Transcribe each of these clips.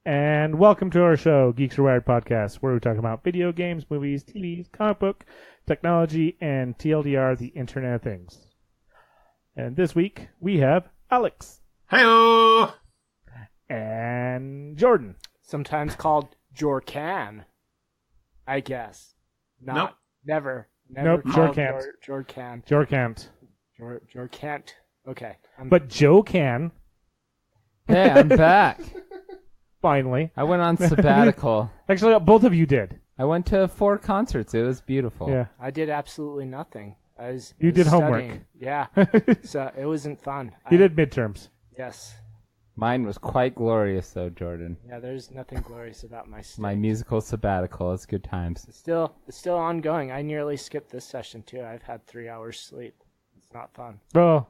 And welcome to our show, Geeks Are Wired Podcast, where we talk about video games, movies, TVs, comic book, technology, and TLDR, the Internet of Things. And this week, we have Alex. Hey-o! And Jordan. Sometimes called Jorcan, I guess. Nope. Never Nope, called Jorcant. Jorcan. Jorcant. Jorcant. Okay. But Joe can, Hey, I'm back. finally. I went on sabbatical. Actually, both of you did. I went to 4 concerts. It was beautiful. Yeah. I did absolutely nothing. You did homework. studying. Yeah. So it wasn't fun. You did midterms. Yes. Mine was quite glorious, though, Jordan. Yeah, there's nothing glorious about my study. My musical sabbatical. It's good times. It's still ongoing. I nearly skipped this session, too. I've had 3 hours sleep. It's not fun. Well,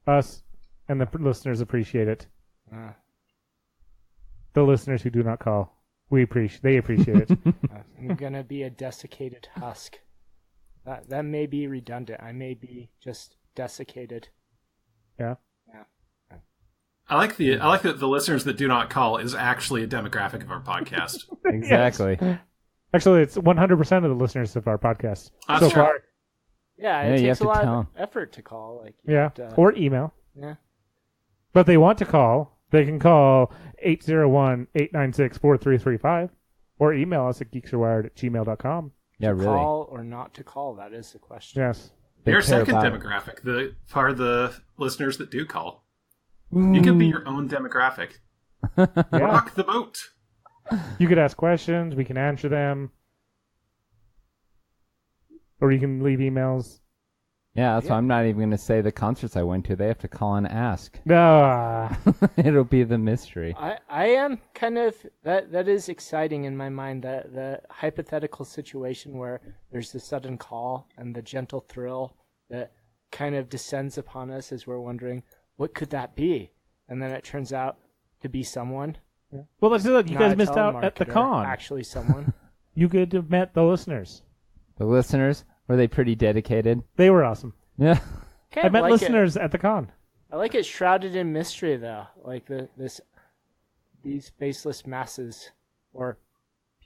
us and the listeners appreciate it. The listeners who do not call, they appreciate it. I'm going to be a desiccated husk. That may be redundant. I may be just desiccated. Yeah. I like that the listeners that do not call is actually a demographic of our podcast. Exactly. Yes. Actually, it's 100% of the listeners of our podcast That's so true. far. Yeah, Yeah, it you takes have a to lot tell of 'em. effort to call. You Yeah. have to- Or email. yeah. But if they want to call, they can call 801-896-4335 or email us at geeksarewired@gmail.com. Yeah, really. Call or not to call, that is the question. Yes. They Your care second about it. demographic, are the listeners that do call. You can be your own demographic. Rock the boat. You could ask questions. We can answer them. Or you can leave emails. Yeah, that's why I'm not even going to say the concerts I went to. They have to call and ask. Ah. It'll be the mystery. I am kind of that is exciting in my mind, that the hypothetical situation where there's the sudden call and the gentle thrill that kind of descends upon us as we're wondering, what could that be? And then it turns out to be someone. Well, let's do that. You not guys a missed out at the telemarketer, con. Actually someone. You could have met the listeners. The listeners, were they pretty dedicated? They were awesome. Yeah. Kind I of met like listeners at the con. I like it shrouded in mystery, though. Like these faceless masses or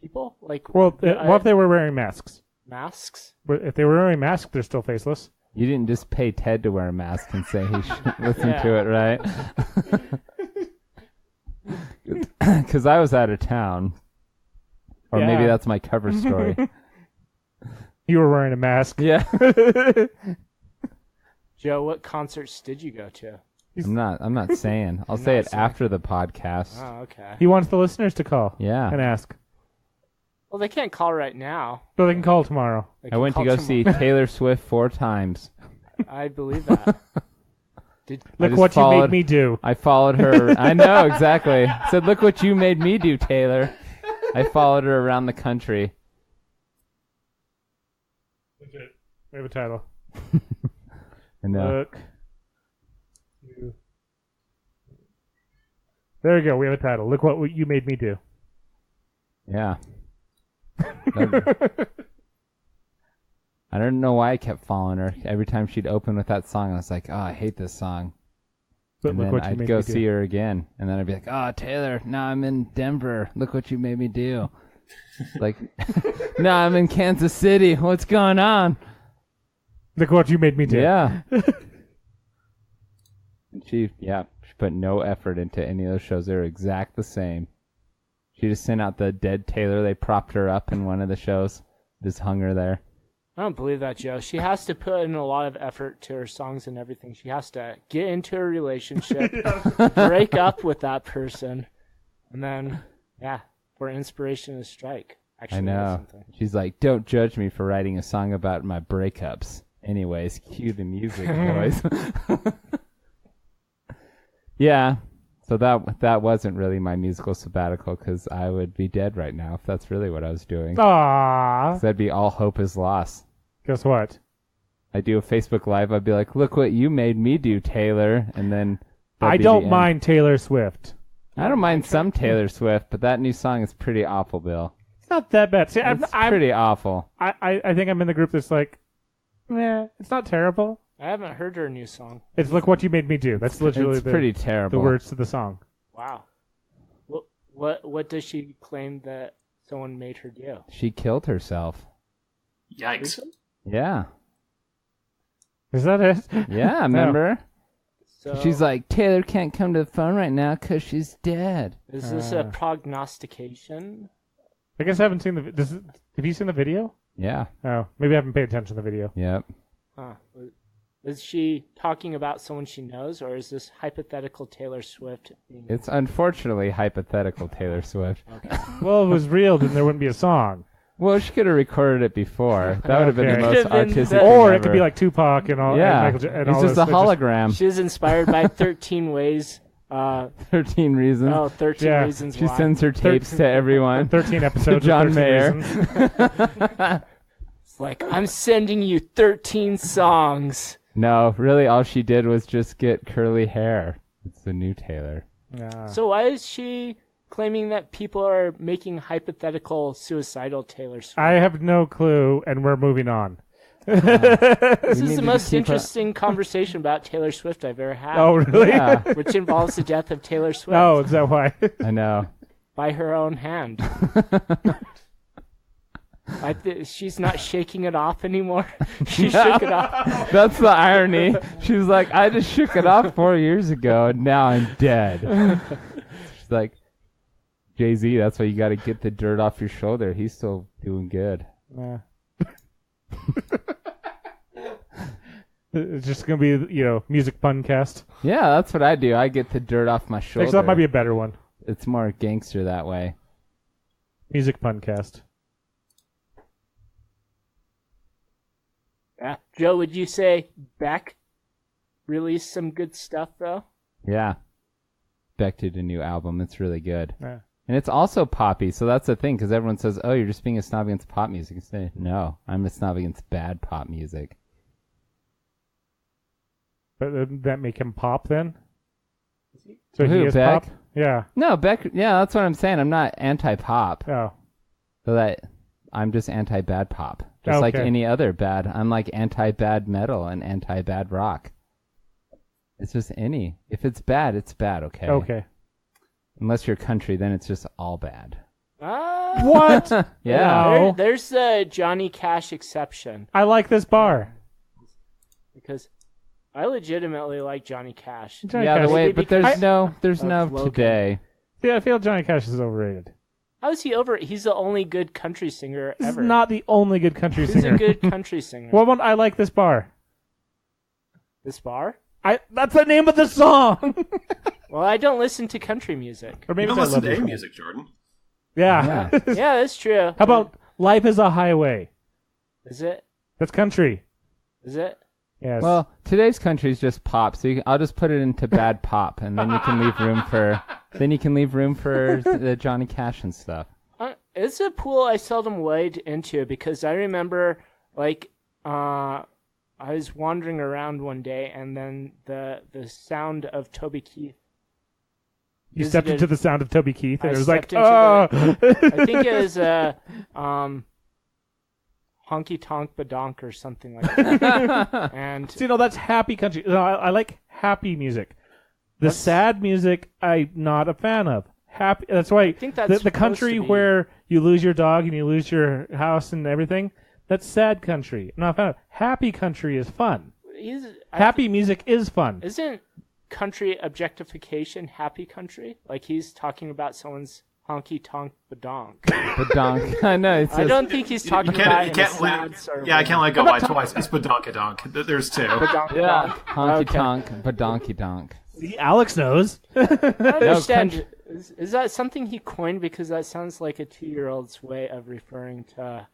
people, like Well, what if they were wearing masks? masks. But if they were wearing masks, they're still faceless. You didn't just pay Ted to wear a mask and say he should listen to it, right? Because I was out of town. Or maybe Yeah. that's my cover story. You were wearing a mask. Yeah. Joe, what concerts did you go to? I'm not saying. I'll say it after the podcast. Oh, okay. He wants the listeners to call Yeah. and ask. Well, they can't call right now. So they can call tomorrow. They I can went to call go tomorrow. see Taylor Swift 4 times. I believe that. Look just what you followed- made me do. I followed her. I know, exactly. Said, look what you made me do, Taylor. I followed her around the country. We have a title. I know. Look. There we go. We have a title. Look what you made me do. Yeah. I don't know why I kept following her. Every time she'd open with that song, I was like, oh, I hate this song. But And look then what you I'd made go me see do. her again. And then I'd be like, oh, Taylor, now I'm in Denver. Look what you made me do. Like, now I'm in Kansas City. What's going on? Look what you made me do. Yeah. And she put no effort into any of those shows. They were exact the same. She just sent out the dead Taylor. They propped her up in one of the shows. Just hung her there. I don't believe that, Joe. She has to put in a lot of effort to her songs and everything. She has to get into a relationship, break up with that person, and then, for inspiration to strike. Actually, I know. something. She's like, don't judge me for writing a song about my breakups. Anyways, cue the music, boys. Yeah. So that wasn't really my musical sabbatical because I would be dead right now if that's really what I was doing. Aww. 'Cause that'd be all hope is lost. Guess what? I do a Facebook Live. I'd be like, look what you made me do, Taylor. And then that'd I be don't the end. mind Taylor Swift. I don't mind some Taylor Swift, but that new song is pretty awful, Bill. It's not that bad. See, It's pretty awful. I think I'm in the group that's like, it's not terrible. I haven't heard her new song. It's Look What You Made Me Do. That's literally It's pretty the terrible. words to the song. Wow. What does she claim that someone made her do? She killed herself. Yikes. Yeah. Is that it? Yeah, remember? So, She's like, Taylor can't come to the phone right now because she's dead. is this a prognostication? I guess I haven't seen the. Have you seen the video? Yeah. Oh, maybe I haven't paid attention to the video. Yep. Huh. Is she talking about someone she knows, or is this hypothetical Taylor Swift? It's unfortunately hypothetical Taylor Swift. Okay. Well, if it was real, then there wouldn't be a song. Well, she could have recorded it before. That would have been the Okay. most Could've been artistic the- thing Or it ever. could be like Tupac and all. Yeah. And It's all just this. a hologram. She was inspired by 13 ways. 13 reasons. 13 Yeah. reasons She why. sends her tapes to everyone. 13 episodes. John of 13 Mayer. Reasons. It's like, I'm sending you 13 songs. No, really, all she did was just get curly hair. It's the new Taylor. Yeah. So why is she claiming that people are making hypothetical suicidal Taylor Swift? I have no clue, and we're moving on. This We is need the to most keep interesting conversation about Taylor Swift I've ever had. Oh, really? Yeah, Which involves the death of Taylor Swift Oh, is that why? I know. by her own hand. She's not shaking it off anymore. She shook it off. That's the irony. She's like, I just shook it off 4 years ago, and now I'm dead. She's like, Jay-Z, that's why you got to get the dirt off your shoulder. He's still doing good. Yeah. It's just gonna be, music PunCast. Yeah, that's what I do. I get the dirt off my shoulder. Actually, that might be a better one. It's more gangster that way. Music PunCast. Yeah. Joe, would you say Beck released some good stuff, though? Yeah. Beck did a new album. It's really good. Yeah. And it's also poppy, so that's the thing, because everyone says, oh, you're just being a snob against pop music. I say, no, I'm a snob against bad pop music. But doesn't that make him pop then? So Who, he is Beck? pop? Yeah. No, Beck, yeah, that's what I'm saying. I'm not anti-pop. Oh. So that I'm just anti-bad pop. Just like Okay. any other bad. I'm like anti-bad metal and anti-bad rock. It's just any. If it's bad, okay? Okay. Unless you're country, then it's just all bad. What? Yeah. No. There's the Johnny Cash exception, I like this bar. because I legitimately like Johnny Cash. Johnny Yeah, Cash. the way, Maybe but there's because no of Logan. today. Yeah, I feel Johnny Cash is overrated. How is he over? He's the only good country singer This ever. is not the only good country Who's singer. a good country singer? What one? I like this bar. This bar? That's the name of the song. Well, I don't listen to country music. Or You maybe don't it's I listen love to this A song. music, Jordan. Yeah. Yeah, that's true. How about Life is a Highway? Is it? That's country. Is it? Yes. Well, today's country is just pop, so I'll just put it into bad pop, and then you can leave room for the Johnny Cash and stuff. It's a pool I seldom wade into, because I remember, I was wandering around one day, and then the sound of Toby Keith. you stepped into the sound of Toby Keith, and I it was like, stepped into oh. I think it was Honky Tonk Badonk or something like that. And See, no, that's happy country. No, I like happy music. The That's- sad music, I'm not a fan of. Happy. That's why think that's the supposed country to be. where you lose your dog and you lose your house and everything. That's sad country. I'm not a fan of. Happy country is fun. Happy music is fun. Isn't country objectification happy country? Like he's talking about someone's honky tonk badonk. Badonk. I know. It's I just, don't think he's talking about it in a sad sort of I way. can't let go by twice. It's badonkadonk. There's two. Badonk, yeah. badonk. Honky Okay. tonk, badonky donk. See, Alex knows. I understand. country- Is that something he coined? Because that sounds like a 2-year-old's way of referring to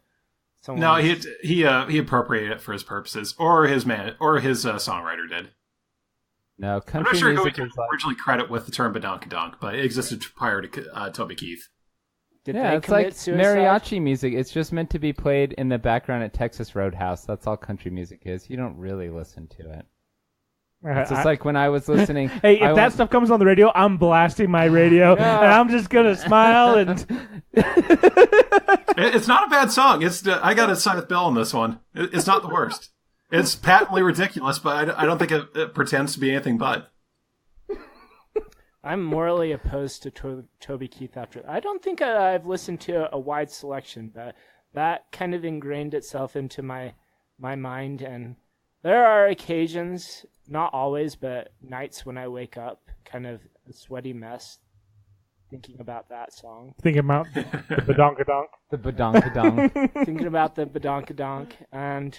someone. No, he appropriated it for his purposes, or his songwriter did. No, I'm country not sure who he music can is like. originally credit with the term badonkadonk, but it existed prior to Toby Keith. Did Yeah, they it's commit like suicide? mariachi music. It's just meant to be played in the background at Texas Roadhouse. That's all country music is. You don't really listen to it. It's just like when I was listening. Hey, if I that went- stuff comes on the radio, I'm blasting my radio, and I'm just gonna smile and. It's not a bad song. I got to side with Bill on this one. It's not the worst. It's patently ridiculous, but I don't think it pretends to be anything but. I'm morally opposed to Toby Keith after. I don't think I've listened to a wide selection, but that kind of ingrained itself into my mind. And there are occasions, not always, but nights when I wake up kind of a sweaty mess thinking about that song. Thinking about the badonkadonk. The badonkadonk. Thinking about the badonkadonk. And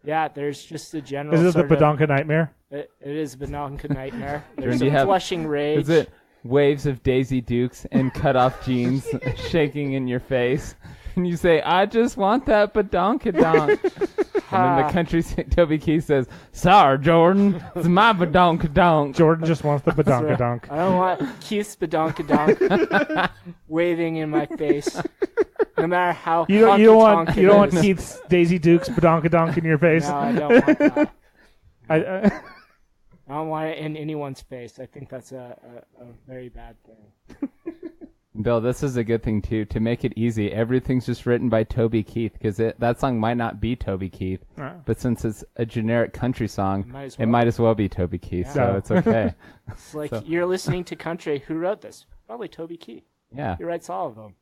yeah, there's just a general. Is it the badonka nightmare? It is a badonka nightmare. There's Do you some have- flushing rage. Is it waves of Daisy Dukes and cut-off jeans shaking in your face? And you say, I just want that badonkadonk. And then the country Toby Keith says, sorry, Jordan, it's my badonkadonk. Jordan just wants the badonkadonk. I don't want Keith's badonkadonk waving in my face. No matter how You don't want honky-tonk it is. Keith's Daisy Dukes badonkadonk in your face. No, I don't want that. I I don't want it in anyone's face. I think that's a very bad thing. Bill, this is a good thing, too. To make it easy, everything's just written by Toby Keith, because that song might not be Toby Keith, but since it's a generic country song, it might as well be Toby Keith, so it's okay. It's like you're listening to country. Who wrote this? Probably Toby Keith. Yeah, He writes all of them.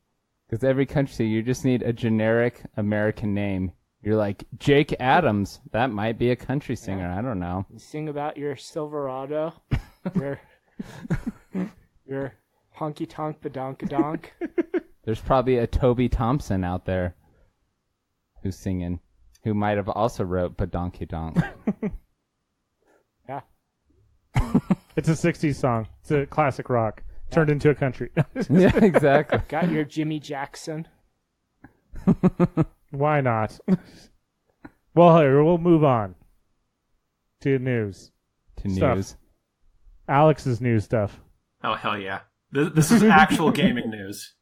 because every country, you just need a generic American name. You're like, Jake Adams. That might be a country singer. I don't know. You sing about your Silverado, your honky-tonk badonkadonk. There's probably a Toby Thompson out there who's singing, who might have also wrote Badonkey Donk. Yeah. It's a 60s song. It's a classic rock. Turned into a country. Yeah, exactly. Got your Jimmy Jackson. Why not? Well, here, we'll move on to news. To Stuff. news. Alex's news stuff. Oh, hell yeah. This is actual gaming news.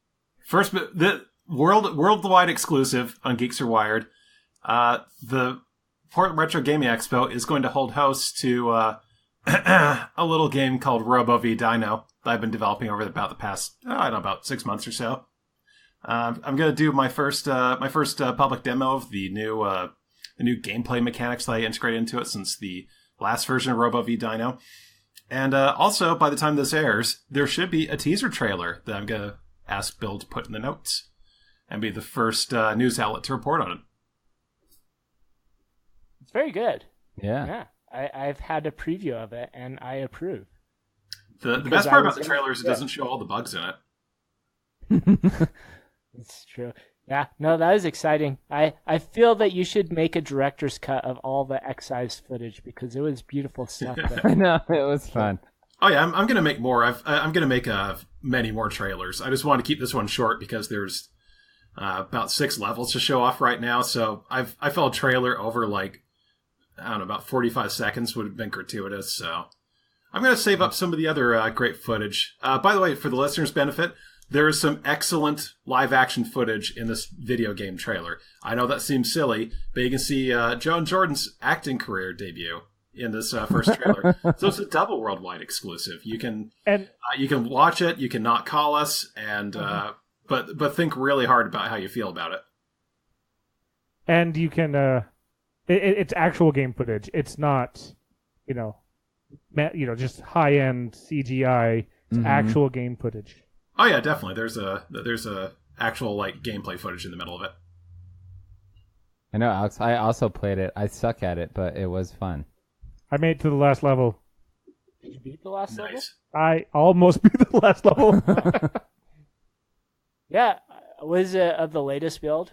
First, the worldwide exclusive on Geeks Are Wired. The Portland Retro Gaming Expo is going to hold host to a little game called Robo V Dino that I've been developing over about the past, about 6 months or so. I'm going to do my first public demo of the new gameplay mechanics that I integrated into it since the last version of Robo V Dino. And also, by the time this airs, there should be a teaser trailer that I'm going to ask Bill to put in the notes and be the first news outlet to report on it. It's very good. Yeah. Yeah. I've had a preview of it, and I approve. The best part about the trailer is it doesn't show all the bugs in it. It's true. Yeah, no, that is exciting. I feel that you should make a director's cut of all the excised footage because it was beautiful stuff. I know, it was fun. Oh yeah, I'm going to make more. I'm going to make many more trailers. I just want to keep this one short because there's about 6 levels to show off right now. So I felt a trailer over about 45 seconds would have been gratuitous. So I'm going to save up some of the other great footage. By the way, for the listeners' benefit, there is some excellent live-action footage in this video game trailer. I know that seems silly, but you can see Joe and Jordan's acting career debut in this first trailer. So it's a double worldwide exclusive. You can watch it. You can not call us, and but think really hard about how you feel about it. And you can, it's actual game footage. It's not, just high-end CGI. It's actual game footage. Oh yeah, definitely. There's a actual gameplay footage in the middle of it. I know, Alex. I also played it. I suck at it, but it was fun. I made it to the last level. Did you beat the last level? Nice. I almost beat the last level. Yeah. Was it of the latest build?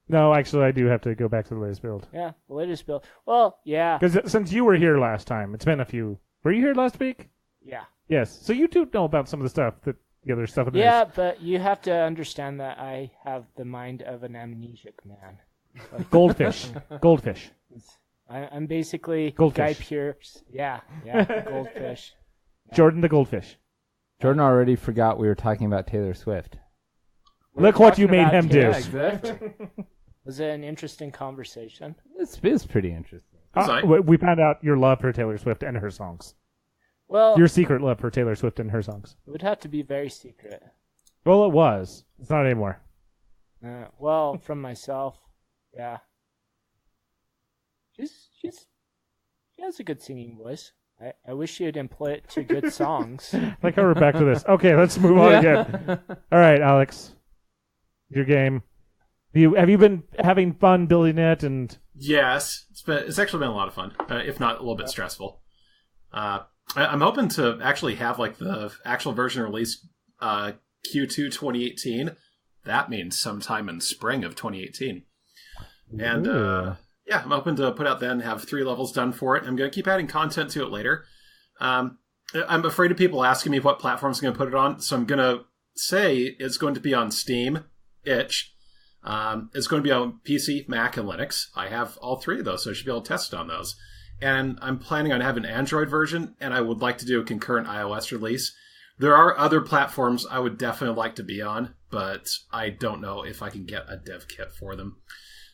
No, actually, I do have to go back to the latest build. Yeah, the latest build. Well, yeah. Because since you were here last time, it's been a few. Were you here last week? Yeah. Yes. So you do know about some of the stuff that the other stuff. Yeah, but you have to understand that I have the mind of an amnesic man. Goldfish. Goldfish. I'm basically Goldfish. Guy Pearce. Yeah, goldfish. Jordan the goldfish. Jordan already forgot we were talking about Taylor Swift. Look what you made him do. Yeah, exactly. Was it an interesting conversation? It's pretty interesting. We found out your love for Taylor Swift and her songs. Well, Your secret love for Taylor Swift and her songs. it would have to be very secret. Well, it was. It's not anymore. Well, from myself, yeah. She has a good singing voice. I wish you'd employ it to good songs. Like how we're back to this. Okay, let's move on again. All right, Alex, your game. Have you been having fun building it? And Yes, it's actually been a lot of fun, if not a little bit stressful. I'm hoping to actually have like the actual version released Q2 2018. That means sometime in spring of 2018. And yeah, I'm hoping to put out then, have 3 levels done for it. I'm going to keep adding content to it later. I'm afraid of people asking me what platforms I'm going to put it on, so I'm going to say it's going to be on Steam, itch. It's going to be on PC, Mac, and Linux. I have all 3 of those, so I should be able to test it on those. And I'm planning on having an Android version, and I would like to do a concurrent iOS release. There are other platforms I would definitely like to be on, but I don't know if I can get a dev kit for them.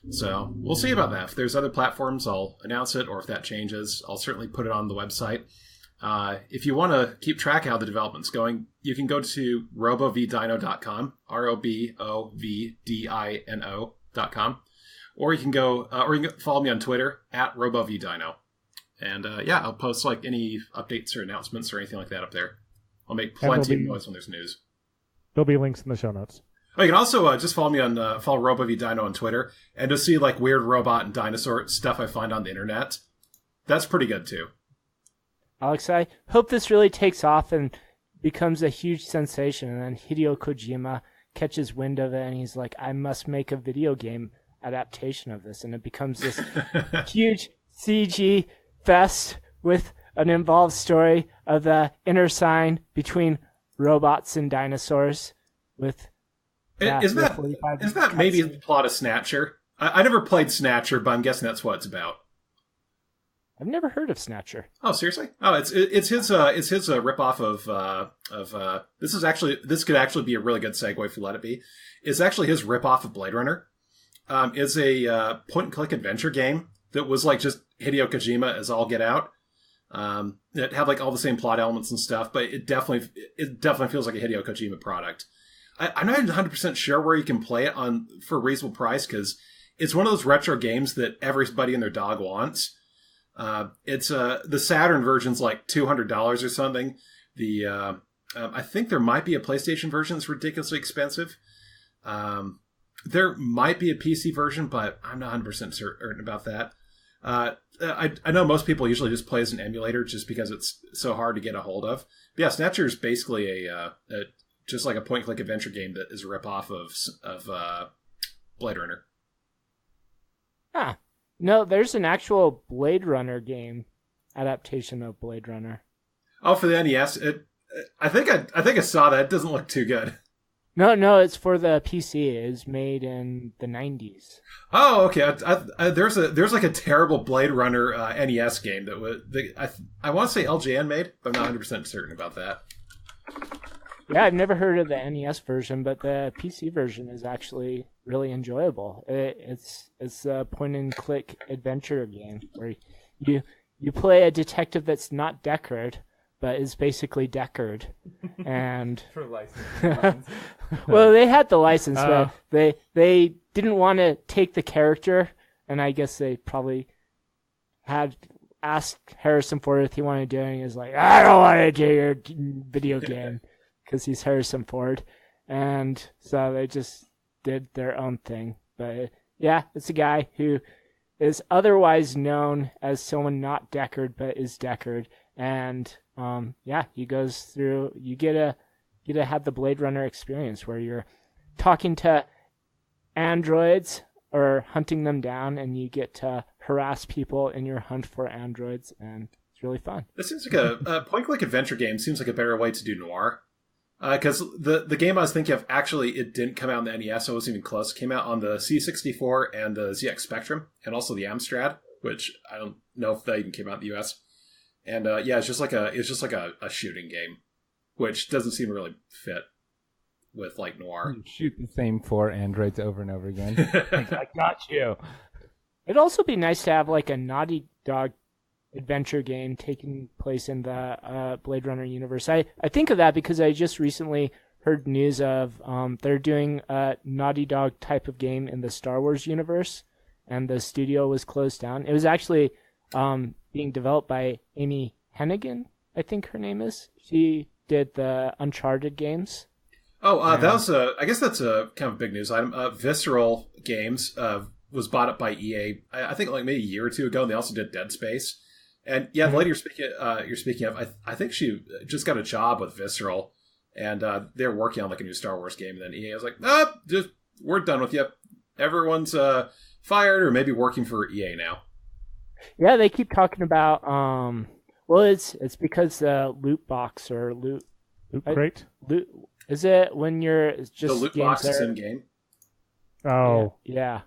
So we'll see about that. If there's other platforms, I'll announce it, or if that changes, I'll certainly put it on the website. If you want to keep track of how the development's going, you can go to robovdino.com, ROBOVDINO.com, or you can go, or you can follow me on Twitter at RoboVDino. And yeah, I'll post like any updates or announcements or anything like that up there. I'll make plenty of noise when there's news. There'll be links in the show notes. Oh, you can also just follow me on follow RoboVDino on Twitter and just see like weird robot and dinosaur stuff I find on the internet. That's pretty good too. Alex, I hope this really takes off and becomes a huge sensation, and then Hideo Kojima catches wind of it and he's like, I must make a video game adaptation of this, and it becomes this huge CG fest with an involved story of the inner sign between robots and dinosaurs with Isn't that maybe the plot of Snatcher? I never played Snatcher, but I'm guessing that's what it's about. I've never heard of Snatcher. Oh, seriously? Oh, it's his ripoff of this could actually be a really good segue if you let it be. It's actually his ripoff of Blade Runner. It's a point and click adventure game that was like just Hideo Kojima as all get out. It had like all the same plot elements and stuff, but it definitely feels like a Hideo Kojima product. I'm not 100% sure where you can play it on for a reasonable price, because it's one of those retro games that everybody and their dog wants. It's the Saturn version's like $200 or something. The I think there might be a PlayStation version that's ridiculously expensive. There might be a PC version, but I'm not 100% certain about that. I know most people usually just play as an emulator just because it's so hard to get a hold of. But yeah, Snatcher is basically a just like a point-and-click adventure game that is a rip-off of Blade Runner. Ah, no, there's an actual Blade Runner game adaptation of Blade Runner. Oh, for the NES? I think I saw that. It doesn't look too good. No, it's for the PC. It was made in the 90s. Oh, okay. There's like a terrible Blade Runner NES game I want to say LJN made, but I'm not 100% certain about that. Yeah, I've never heard of the NES version, but the PC version is actually really enjoyable. It's a point-and-click adventure game where you play a detective that's not Deckard, but is basically Deckard. And for license. well, they had the license, but they didn't want to take the character, and I guess they probably had asked Harrison Ford if he wanted to do it, and he was like, I don't want to do your video game. Because he's Harrison Ford, and so they just did their own thing. But yeah, it's a guy who is otherwise known as someone not Deckard, but is Deckard, and yeah, he goes through. You get to have the Blade Runner experience where you're talking to androids or hunting them down, and you get to harass people in your hunt for androids, and it's really fun. This seems like a point-and-click adventure game. Seems like a better way to do noir. Because the game I was thinking of, actually, it didn't come out on the NES. So it wasn't even close. It came out on the C64 and the ZX Spectrum, and also the Amstrad, which I don't know if that even came out in the US. And yeah, it's just like a shooting game, which doesn't seem to really fit with like noir. You shoot the same 4 androids over and over again. I got you. It'd also be nice to have like a Naughty Dog adventure game taking place in the Blade Runner universe. I think of that because I just recently heard news of they're doing a Naughty Dog type of game in the Star Wars universe, and the studio was closed down. It was actually being developed by Amy Hennigan, I think her name is. She did the Uncharted games. Oh, that was I guess that's a kind of big news item. Visceral Games was bought up by EA, I think like maybe a year or two ago, and they also did Dead Space. And yeah, the lady you're speaking of, I think she just got a job with Visceral, and they're working on like a new Star Wars game. And then EA was like, we're done with you. Everyone's fired or maybe working for EA now. Yeah, they keep talking about. Well, it's because loot box or loot crate. Loot is it when it's just the loot box is in game? Oh, yeah.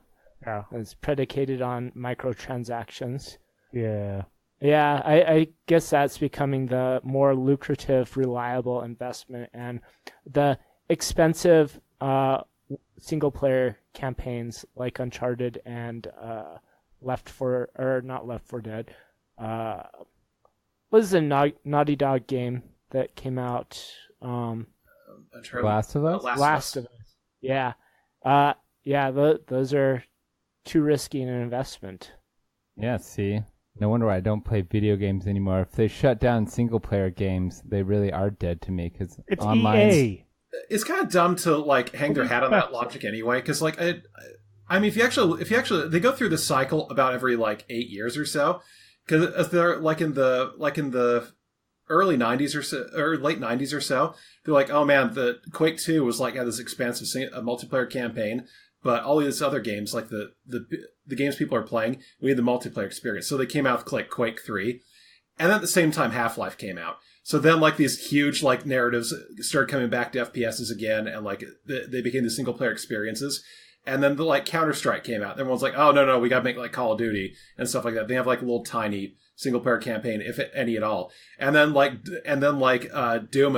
Yeah. It's predicated on microtransactions. Yeah. Yeah, I guess that's becoming the more lucrative, reliable investment, and the expensive single-player campaigns like Uncharted and not Left 4 Dead. What is the Naughty Dog game that came out? Last of Us? Last of Us. Yeah. Those are too risky an investment. Yeah, see? No wonder why I don't play video games anymore. If they shut down single-player games, they really are dead to me, because it's online... EA. It's kind of dumb to like hang their hat on that logic anyway, because like I mean, if you actually they go through this cycle about every like 8 years or so, because they're like in the early 90s or so, or late 90s or so, they're like, oh man, the Quake 2 was like had this expansive multiplayer campaign, but all these other games, like the games people are playing, we need the multiplayer experience. So they came out with Quake 3, and then at the same time Half-Life came out. So then, like, these huge, like, narratives started coming back to FPSs again, and, like, they became the single-player experiences. And then, Counter-Strike came out. Everyone's like, oh, no, we gotta make, like, Call of Duty and stuff like that. They have, like, a little tiny single-player campaign, if any at all. And then, Doom and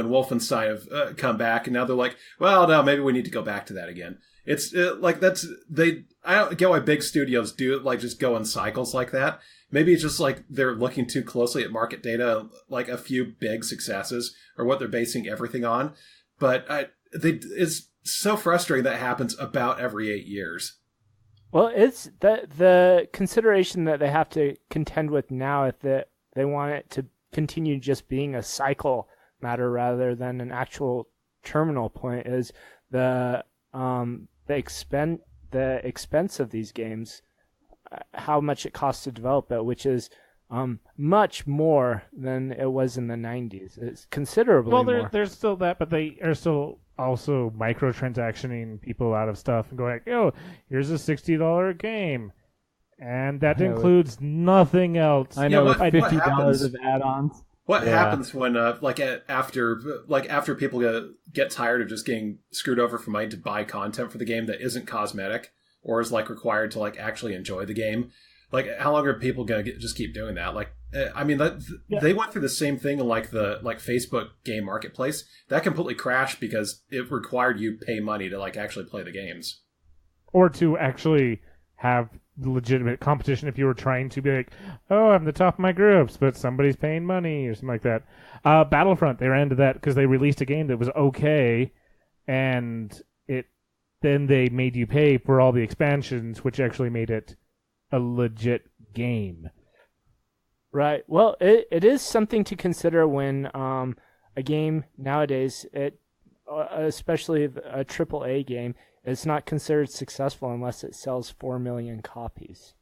Wolfenstein have come back, and now they're like, well, no, maybe we need to go back to that again. It's, I don't get why big studios do it, like, just go in cycles like that. Maybe it's just like they're looking too closely at market data, like a few big successes or what they're basing everything on. But it's so frustrating that happens about every 8 years. Well, it's the consideration that they have to contend with now if they want it to continue just being a cycle matter rather than an actual terminal point is the expense of these games. How much it costs to develop it, which is much more than it was in the 90s. It's considerably more. Well, there's still that, but they are still also microtransactioning people out of stuff and going, oh, here's a $60 game. And that includes nothing else. I know, with $50 of add-ons. What happens when, after people get tired of just getting screwed over for money to buy content for the game that isn't cosmetic? Or is required to actually enjoy the game? How long are people gonna just keep doing that? They went through the same thing in the Facebook game marketplace. That completely crashed because it required you pay money to actually play the games, or to actually have legitimate competition. If you were trying to be like, oh, I'm the top of my groups, but somebody's paying money or something like that. Battlefront, they ran into that because they released a game that was okay, and then they made you pay for all the expansions, which actually made it a legit game. Right. Well, it is something to consider when a game nowadays, especially a AAA game, is not considered successful unless it sells 4 million copies.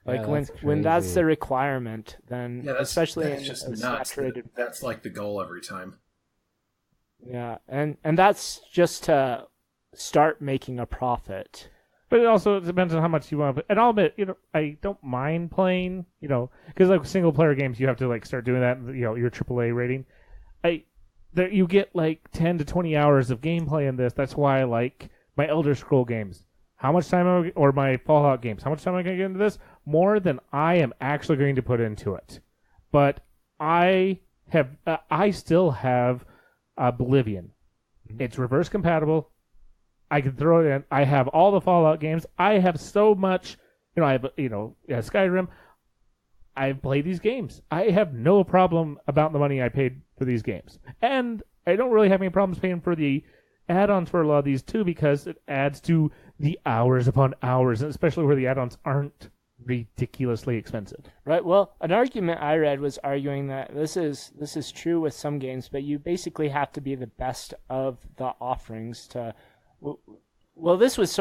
When that's the requirement, then especially that's just nuts. Saturated. That's the goal every time. Yeah, and that's just to start making a profit. But it also depends on how much you want. And I'll admit, I don't mind playing, because single player games, you have to start doing that. Your AAA rating. You get 10 to 20 hours of gameplay in this. That's why I like my Elder Scroll games. How much time or my Fallout games? How much time am I going to get into this? More than I am actually going to put into it. But I still have Oblivion. It's reverse compatible. I can throw it in. I have all the Fallout games. I have so much. I have Skyrim. I've played these games. I have no problem about the money I paid for these games, and I don't really have any problems paying for the add-ons for a lot of these too, because it adds to the hours upon hours, and especially where the add-ons aren't ridiculously expensive. Right. Well, an argument I read was arguing that this is true with some games, but you basically have to be the best of the offerings to. Well, this was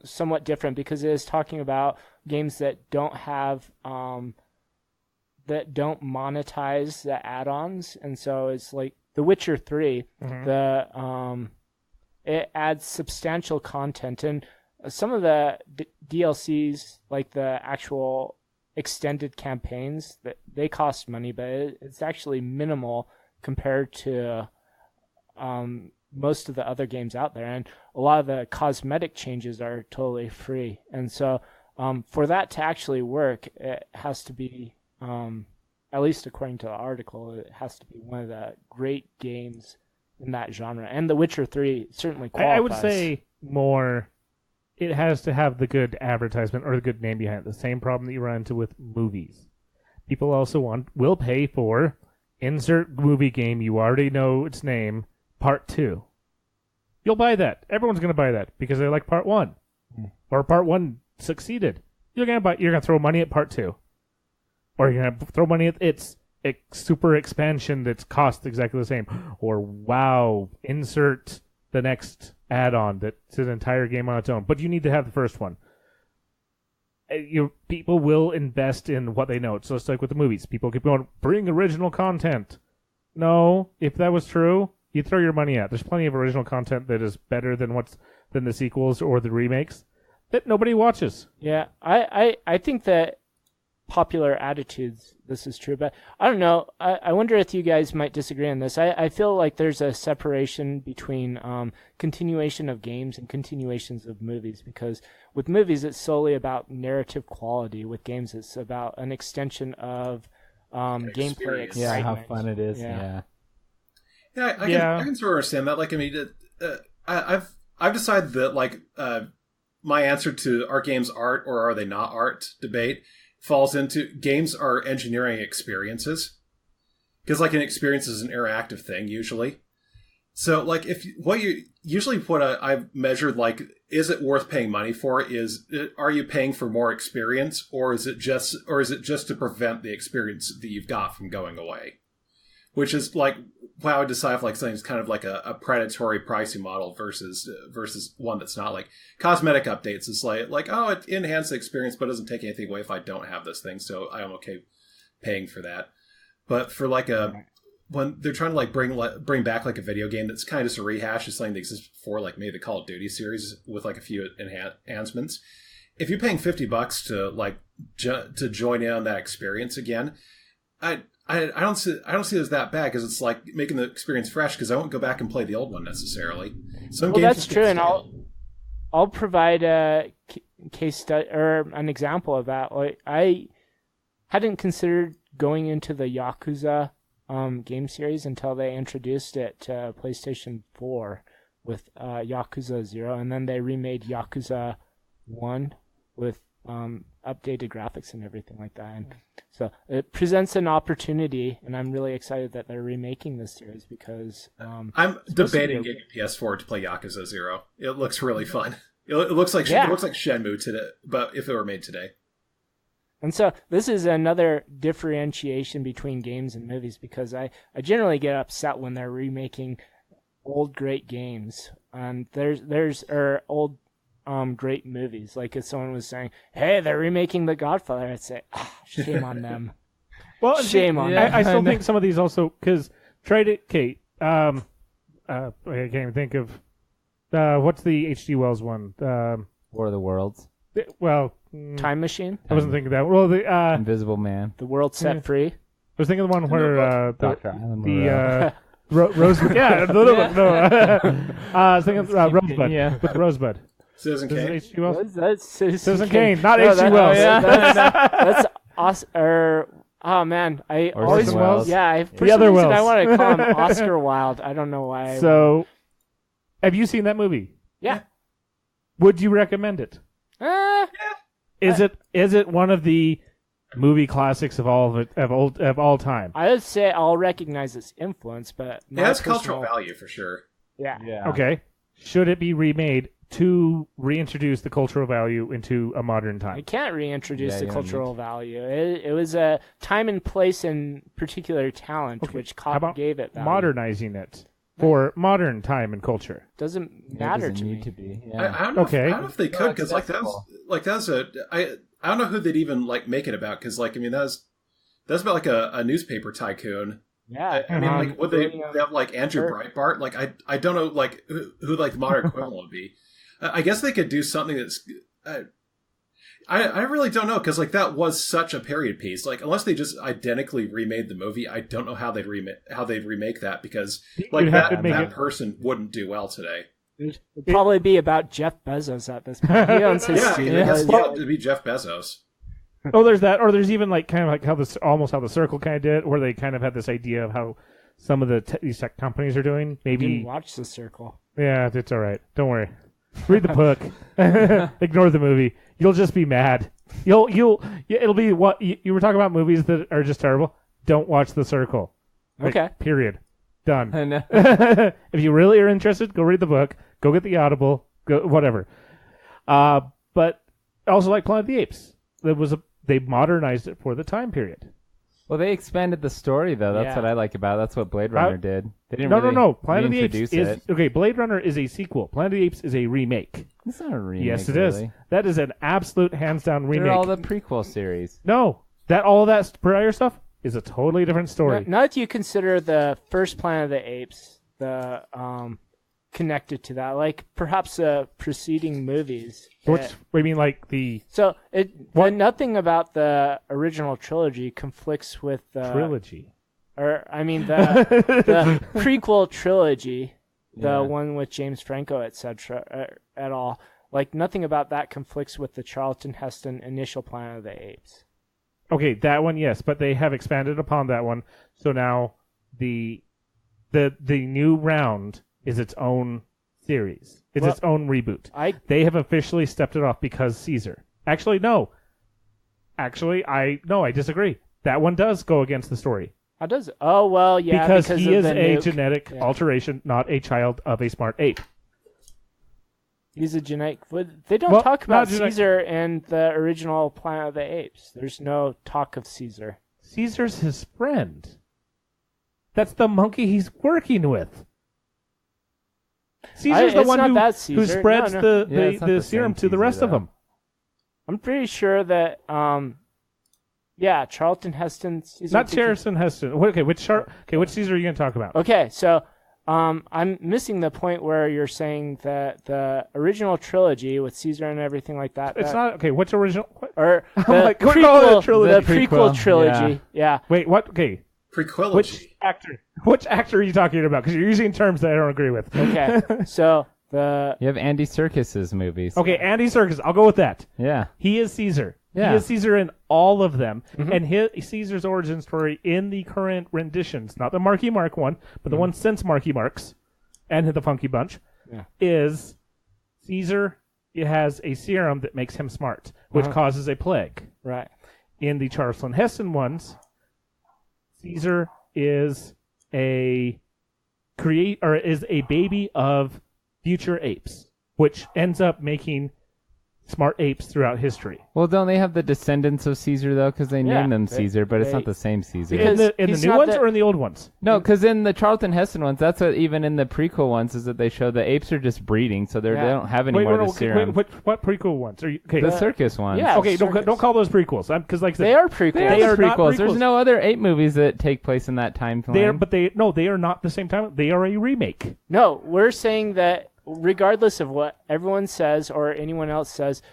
somewhat different because it is talking about games that don't have that don't monetize the add-ons, and so it's like The Witcher 3. It adds substantial content, and some of the DLCs, like the actual extended campaigns, that they cost money, but it's actually minimal compared to most of the other games out there, and a lot of the cosmetic changes are totally free. And so for that to actually work, it has to be, at least according to the article, it has to be one of the great games in that genre. And The Witcher 3 certainly qualifies. I would say more, it has to have the good advertisement or the good name behind it. The same problem that you run into with movies. People also will pay for insert movie game, you already know its name, Part 2. You'll buy that. Everyone's going to buy that because they like Part 1. Or Part 1 succeeded. You're going to throw money at Part 2. Or you're going to throw money at its super expansion that's cost exactly the same. Or, wow, insert the next add-on that's an entire game on its own. But you need to have the first one. People will invest in what they know. So it's like with the movies. People keep going, bring original content. No, if that was true, you'd throw your money at. There's plenty of original content that is better than the sequels or the remakes that nobody watches. Yeah, I think that popular attitudes, this is true, but I don't know. I wonder if you guys might disagree on this. I feel like there's a separation between continuation of games and continuations of movies, because with movies it's solely about narrative quality. With games it's about an extension of gameplay excitement. Yeah, how fun it is. Yeah. I can sort of understand that. Like, I mean, I've decided that like my answer to are games art or are they not art debate falls into games are engineering experiences, because like an experience is an interactive thing usually. So like I've measured, like, is it worth paying money for? Are you paying for more experience, or is it just to prevent the experience that you've got from going away? Which is like how I decide if like something's kind of like a predatory pricing model versus one that's not. Like cosmetic updates is like oh, it enhances the experience but doesn't take anything away if I don't have this thing, so I'm okay paying for that. But for like when they're trying to like bring back like a video game that's kind of just a rehash of something that exists before, like maybe the Call of Duty series with like a few enhancements, if you're paying $50 to like to join in on that experience again, I don't see it as that bad, because it's like making the experience fresh, because I won't go back and play the old one necessarily. Some games that's true, and I'll provide a case study or an example of that. Like, I hadn't considered going into the Yakuza game series until they introduced it to PlayStation 4 with Yakuza 0, and then they remade Yakuza 1 with updated graphics and everything like that. And so it presents an opportunity, and I'm really excited that they're remaking this series, because I'm debating getting a PS4 to play Yakuza 0. It looks really fun. It looks like Shenmue today, but if it were made today. And so this is another differentiation between games and movies, because I generally get upset when they're remaking old great games, and there's old great movies. Like if someone was saying, hey, they're remaking The Godfather, I'd say, shame on them. Well, shame on them. I still think some of these also, because Kate, I can't even think of, what's the H.G. Wells one? War of the Worlds. Time Machine? I wasn't thinking that. Well, the Invisible Man. The World Set Free? I was thinking of the one where Rosebud. Yeah, I was thinking of Rosebud. Yeah, with Rosebud. Citizen Kane. H.G. Wells? That's Citizen Kane, not H.G. Wells. That's awesome. Oh man, I always Wells. Yeah, for the some other reason Wells. I want to call him Oscar Wilde. I don't know why. So, have you seen that movie? Yeah. Would you recommend it? Is it one of the movie classics of all time? I would say I'll recognize its influence, but it has cultural value for sure. Yeah. Okay. Should it be remade to reintroduce the cultural value into a modern You time. can't reintroduce Yeah, the you don't cultural value. It was a time and place and particular talent which How about gave it value. modernizing it for modern time and culture? Doesn't It matter doesn't to need me. to be. I Yeah. don't know. Okay. I don't know if they could because accessible. that's a I don't know who they'd even like make it about because like I mean that's about like a newspaper tycoon. Yeah, I mean like would they have like Andrew Breitbart? Like I don't know like who like the modern equivalent would be. I guess they could do something that's. I really don't know because like that was such a period piece. Like unless they just identically remade the movie, I don't know how they'd remake that because like You'd have to that make that it- person wouldn't do well today. It'd probably be about Jeff Bezos at this point. He owns his Yeah, I studio. guess yeah, it'd be Jeff Bezos. Oh, there's that, or there's even like kind of like how this almost how the Circle kind of did, it, where they kind of had this idea of how some of these tech companies are doing. Maybe Didn't watch The Circle. yeah, it's all right. Don't worry. Read the book. Ignore the movie. You'll just be mad. It'll be what you were talking about movies that are just terrible. Don't watch The Circle. Like, Okay. Period. Done. I know. If you really are interested, go read the book. Go get the Audible. Go whatever. But I also like Planet of the Apes. They modernized it for the time period. Well, they expanded the story though. That's Yeah. what I like about it. That's what Blade Runner did. They didn't No. really Planet of the Apes reintroduce is it. okay. Blade Runner is a sequel. Planet of the Apes is a remake. It's not a remake. Yes, it is. really. That is an absolute hands down remake. They're all the prequel series. No, all of that prior stuff is a totally different story. Now that you consider the first Planet of the Apes, the connected to that, like perhaps the preceding movies. What do you mean, like the So nothing about the original trilogy conflicts with the trilogy? or I mean the prequel trilogy, the Yeah. one with James Franco, etc. At all. Like nothing about that conflicts with the Charlton Heston initial Planet of the Apes. Okay, that one, yes, but they have expanded upon that one. So now the new round is its own series. It's its own reboot. They have officially stepped it off because Caesar. Actually, no. I disagree. That one does go against the story. How does it? Oh well, yeah, because of he is the a nuke. genetic alteration, not a child of a smart ape. He's a genetic. They don't Well, talk about not genetic- Caesar in the original Planet of the Apes. There's no talk of Caesar. Caesar's his friend. That's the monkey he's working with. Caesar's the it's one not who that Caesar. spreads No. Yeah, it's not the the serum same to the Caesar, rest of though. them. I'm pretty sure that Charlton Heston. Caesar Not Charlton Heston. Okay, which Caesar are you going to talk about? Okay, so I'm missing the point where you're saying that the original trilogy with Caesar and everything like that. It's not okay. Which original? Or the like, we're calling it a prequel, trilogy. the prequel trilogy. Yeah. Wait, what? Okay, Prequelogy. which actor are you talking about? Because you're using terms that I don't agree with. Okay. So the You have Andy Serkis's movies. Okay, Andy Serkis. I'll go with that. Yeah. He is Caesar. Yeah. He is Caesar in all of them. And Caesar's origin story in the current renditions, not the Marky Mark one, but the one since Marky Mark's and the Funky Bunch, is Caesar has a serum that makes him smart, which causes a plague. right. In the Charlton Heston ones, Caesar is a baby of future apes, which ends up making smart apes throughout history. Well, don't they have the descendants of Caesar though? Because they Yeah, name them they- Caesar, but it's they- not the same Caesar. Because In the he's new not ones the- or in the old ones? No, because in the Charlton Heston ones, that's what even in the prequel ones is that they show the apes are just breeding, so they Yeah. don't have any more of the serum. What prequel ones? Are you, okay, The circus ones. Yeah. okay. circus. Don't call those prequels. Because like I said, They are prequels. They are not prequels. There's prequels. no other ape movies that take place in that time frame. they are not the same time. They are a remake. No, we're saying that regardless of what everyone says or anyone else says,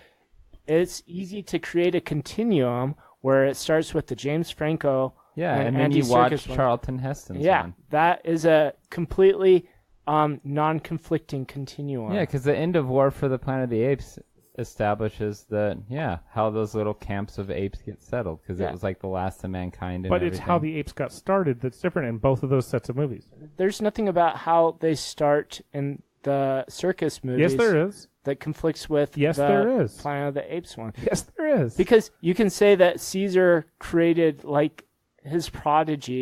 it's easy to create a continuum where it starts with the James Franco. Yeah, and and then Andy you watch Serkis one. Charlton Heston's Yeah, one. that is a completely non-conflicting continuum. Yeah, because the end of War for the Planet of the Apes establishes how those little camps of apes get settled, because it was like the last of mankind. And But it's how everything. the apes got started that's different in both of those sets of movies. There's nothing about how they start in the circus movies. Yes, there is. That conflicts with Yes, the there is. Planet of the Apes one. Yes, there is. Because you can say that Caesar created like his progeny.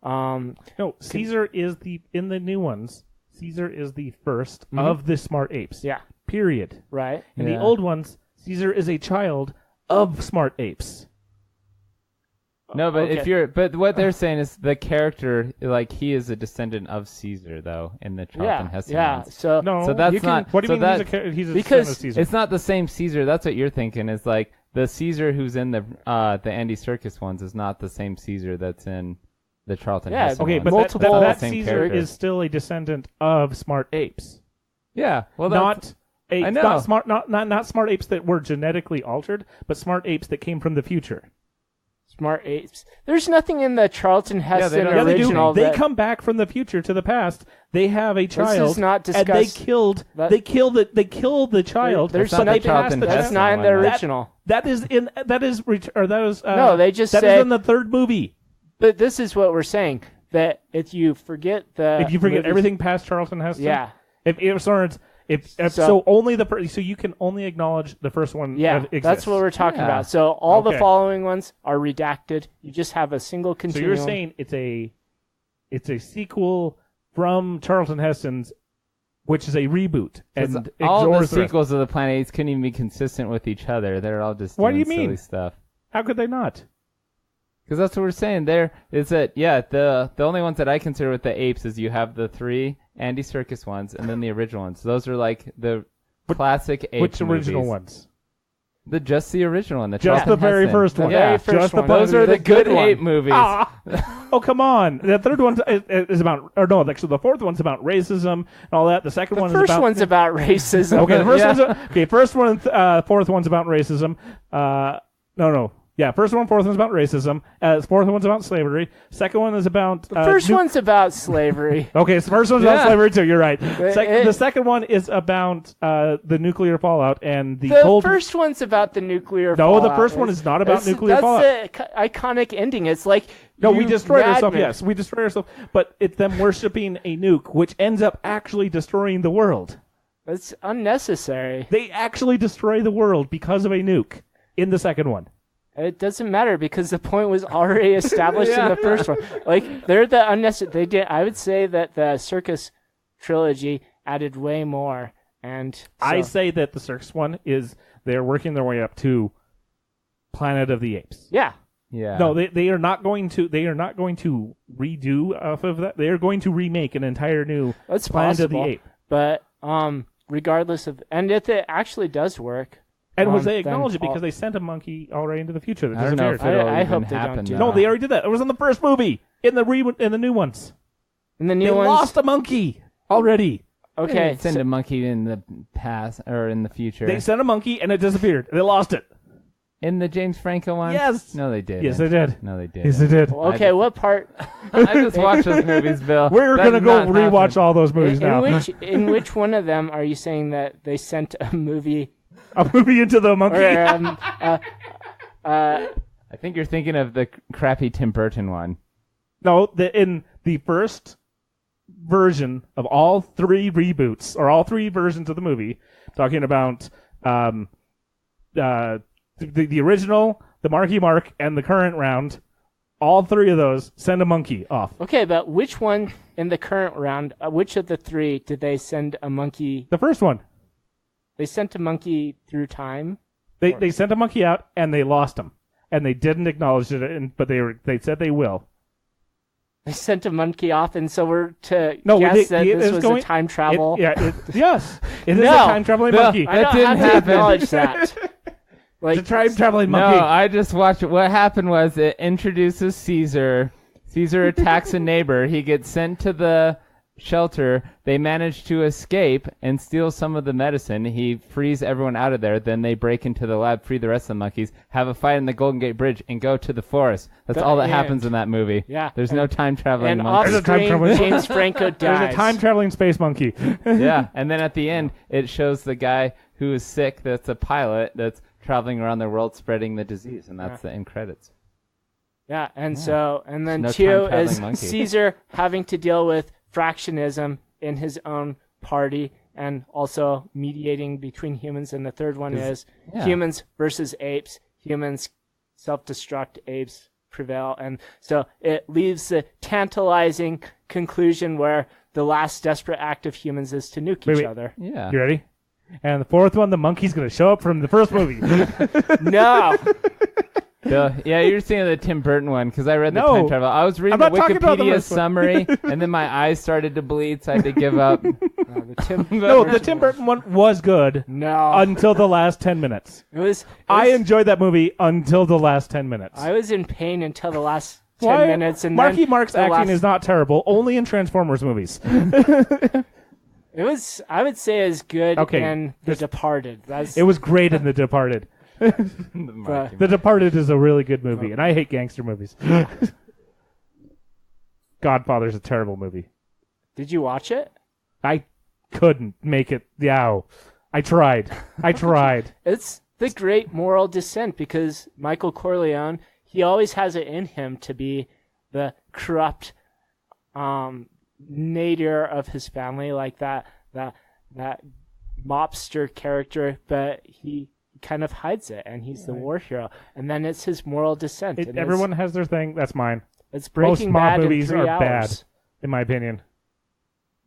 No, Caesar is in the new ones. Caesar is the first of the smart apes. Yeah. Period. Right. In the old ones, Caesar is a child of smart apes. No, but Okay. but what they're saying is the character, like, he is a descendant of Caesar, though, in the Charlton Heston Yeah. ones. So No, So that's you can, not- What do so you mean that- he's a because descendant of Caesar? It's not the same Caesar. That's what you're thinking. Is like the Caesar who's in the Andy Serkis ones is not the same Caesar that's in the Charlton Yeah, Heston Okay, ones. but multiple- that Same Caesar character. is still a descendant of smart apes. Yeah, well, that's, Not apes, I know. not smart apes that were genetically altered, but smart apes that came from the future. smart apes. There's nothing in the Charlton Heston don't- Yeah, they do. original. They that, come back from the future to the past. They have a child, is not and they discussed. killed. That- They kill the child. There's That's not something the Charlton that's Heston not in the one, though. original. That is in. That is. No, they just that say- is in the third movie. But this is what we're saying, that if you forget If you forget movies- everything past Charlton Heston, Yeah. So only the first, so you can only acknowledge the first one. Yeah, exists. that's what we're talking Yeah. about. So all the Okay. following ones are redacted. You just have a single So continuum. you're saying it's a sequel from Charlton Heston's, which is a reboot and all the ignores the rest. sequels of the Planet Apes couldn't even be consistent with each other. They're all just What do doing you mean? silly stuff. How could they not? Because that's what we're saying. There is that. Yeah, the only ones that I consider with the apes is you have the 3 Andy Serkis ones and then the original ones. Those are like the classic ape Which original movies. ones? Just the original one. Just the very first one. The very first just one. the Those are the good one. ape movies. Oh, come on! The third one is about, or no, actually, the fourth one's about racism and all that. The second The one first is about one's about racism. Okay, the first Yeah. one's okay. First one, fourth one's about racism. No. Yeah, first one, fourth one's about racism. Fourth one's about slavery. Second one is about The first one's about slavery. Okay, so first one's about Yeah. slavery too. You're right. it- The second one is about the nuclear fallout and the The cold. first one's about the nuclear No, fallout. the first one is not about nuclear fallout. That's the iconic ending. It's like, No, you we destroyed ourselves. madman. Yes, we destroyed ourselves. But it's them worshiping a nuke, which ends up actually destroying the world. That's unnecessary. They actually destroy the world because of a nuke in the second one. It doesn't matter because the point was already established in the first one. Like, they're the unnecessary. They did. I would say that the Circus trilogy added way more. And so, I say that the Circus one is they're working their way up to Planet of the Apes. yeah, Yeah. No, they are not going to. They are not going to redo off of that. They are going to remake an entire new that's Planet possible. of the Ape. But regardless of, and if it actually does work, And was they then acknowledge it all- because they sent a monkey already into the future that I don't know if disappeared. it'll I even hope they don't happen. do though. No, they already did that. It was in the first movie. In the new ones, in the new they ones, lost a monkey already. okay, Send so- a monkey in the past or in the future. They sent a monkey and it disappeared. They lost it. In the James Franco one? Yes. No, they did. Yes, they did. No, they did. Yes, they did. okay, what part? I just watched those movies, Bill. We're That gonna did go not rewatch happen. all those movies now. In which one of them are you saying that they sent a movie? A movie into the monkey. Or, I think you're thinking of the crappy Tim Burton one. No, in the first version of all 3 reboots or all 3 versions of the movie, talking about the original, the Marky Mark, and the current round, all 3 of those send a monkey off. okay, but which one in the current round? Which of the 3 did they send a monkey? The first one, They sent a monkey through time. they sent a monkey out and they lost him, and they didn't acknowledge it, but they said they will. They sent a monkey off, and so we're to No, guess that it this is was going- a time travel. Yes, it is a No. time traveling monkey. I don't That didn't have to happen. acknowledge that. Like, It's a time traveling No, monkey. I just watched it. What happened was it introduces Caesar. Caesar attacks a neighbor. He gets sent to the shelter. They manage to escape and steal some of the medicine. He frees everyone out of there. Then they break into the lab, free the rest of the monkeys, have a fight in the Golden Gate Bridge, and go to the forest. That's The all that end. happens in that movie. Yeah. There's no time traveling and monkey. There's a time off-screen, traveling- James Franco dies. There's a time traveling space monkey. Yeah, and then at the end, it shows the guy who is sick. That's a pilot that's traveling around the world spreading the disease, and that's the end credits. Yeah, and so, and then No 2 time-traveling is monkey. Caesar having to deal with fractionism in his own party and also mediating between humans. And the third one is yeah. humans versus apes. Humans self-destruct, apes prevail. And so it leaves the tantalizing conclusion where the last desperate act of humans is to nuke each other. Yeah. You ready? And the fourth one, the monkey's going to show up from the first movie. No. Yeah, you're seeing the Tim Burton one because I read the No. time travel. I was reading I'm the not talking about the Wikipedia first one. summary, and then my eyes started to bleed, so I had to give up. The Tim Burton one was good No. until the last 10 minutes. I enjoyed that movie until the last 10 minutes. I was in pain until the last 10 minutes. And Marky then Mark's the acting last- is not terrible, only in Transformers movies. It was, I would say, as good Okay, in The Departed. It was great in The Departed. The Departed is a really good movie, and I hate gangster movies. Godfather's a terrible movie. Did you watch it? I couldn't make it. Yeah, I tried. It's the great moral descent because Michael Corleone, he always has it in him to be the corrupt nadir of his family, like that mobster character, but he kind of hides it, and he's the war hero. And then it's his moral descent. And Everyone has their thing. That's mine. it's Breaking Most mob Bad movies in 3 are bad, hours. in my opinion.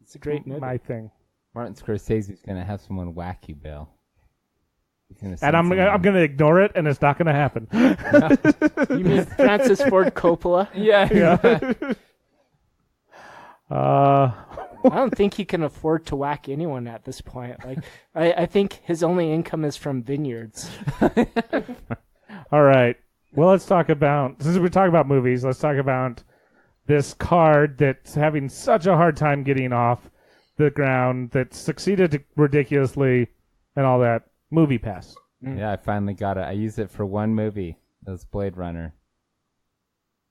It's a great movie. My thing. Martin Scorsese's going to have someone whack you, Bill. He's gonna And send I'm someone- going to ignore it, and it's not going to happen. You mean Francis Ford Coppola? Yeah. I don't think he can afford to whack anyone at this point. Like, I think his only income is from vineyards. All right. Well, let's talk about, since we're talking about movies, let's talk about this card that's having such a hard time getting off the ground, that succeeded ridiculously and all that. Movie Pass. Yeah, I finally got it. I used it for one movie. It was Blade Runner.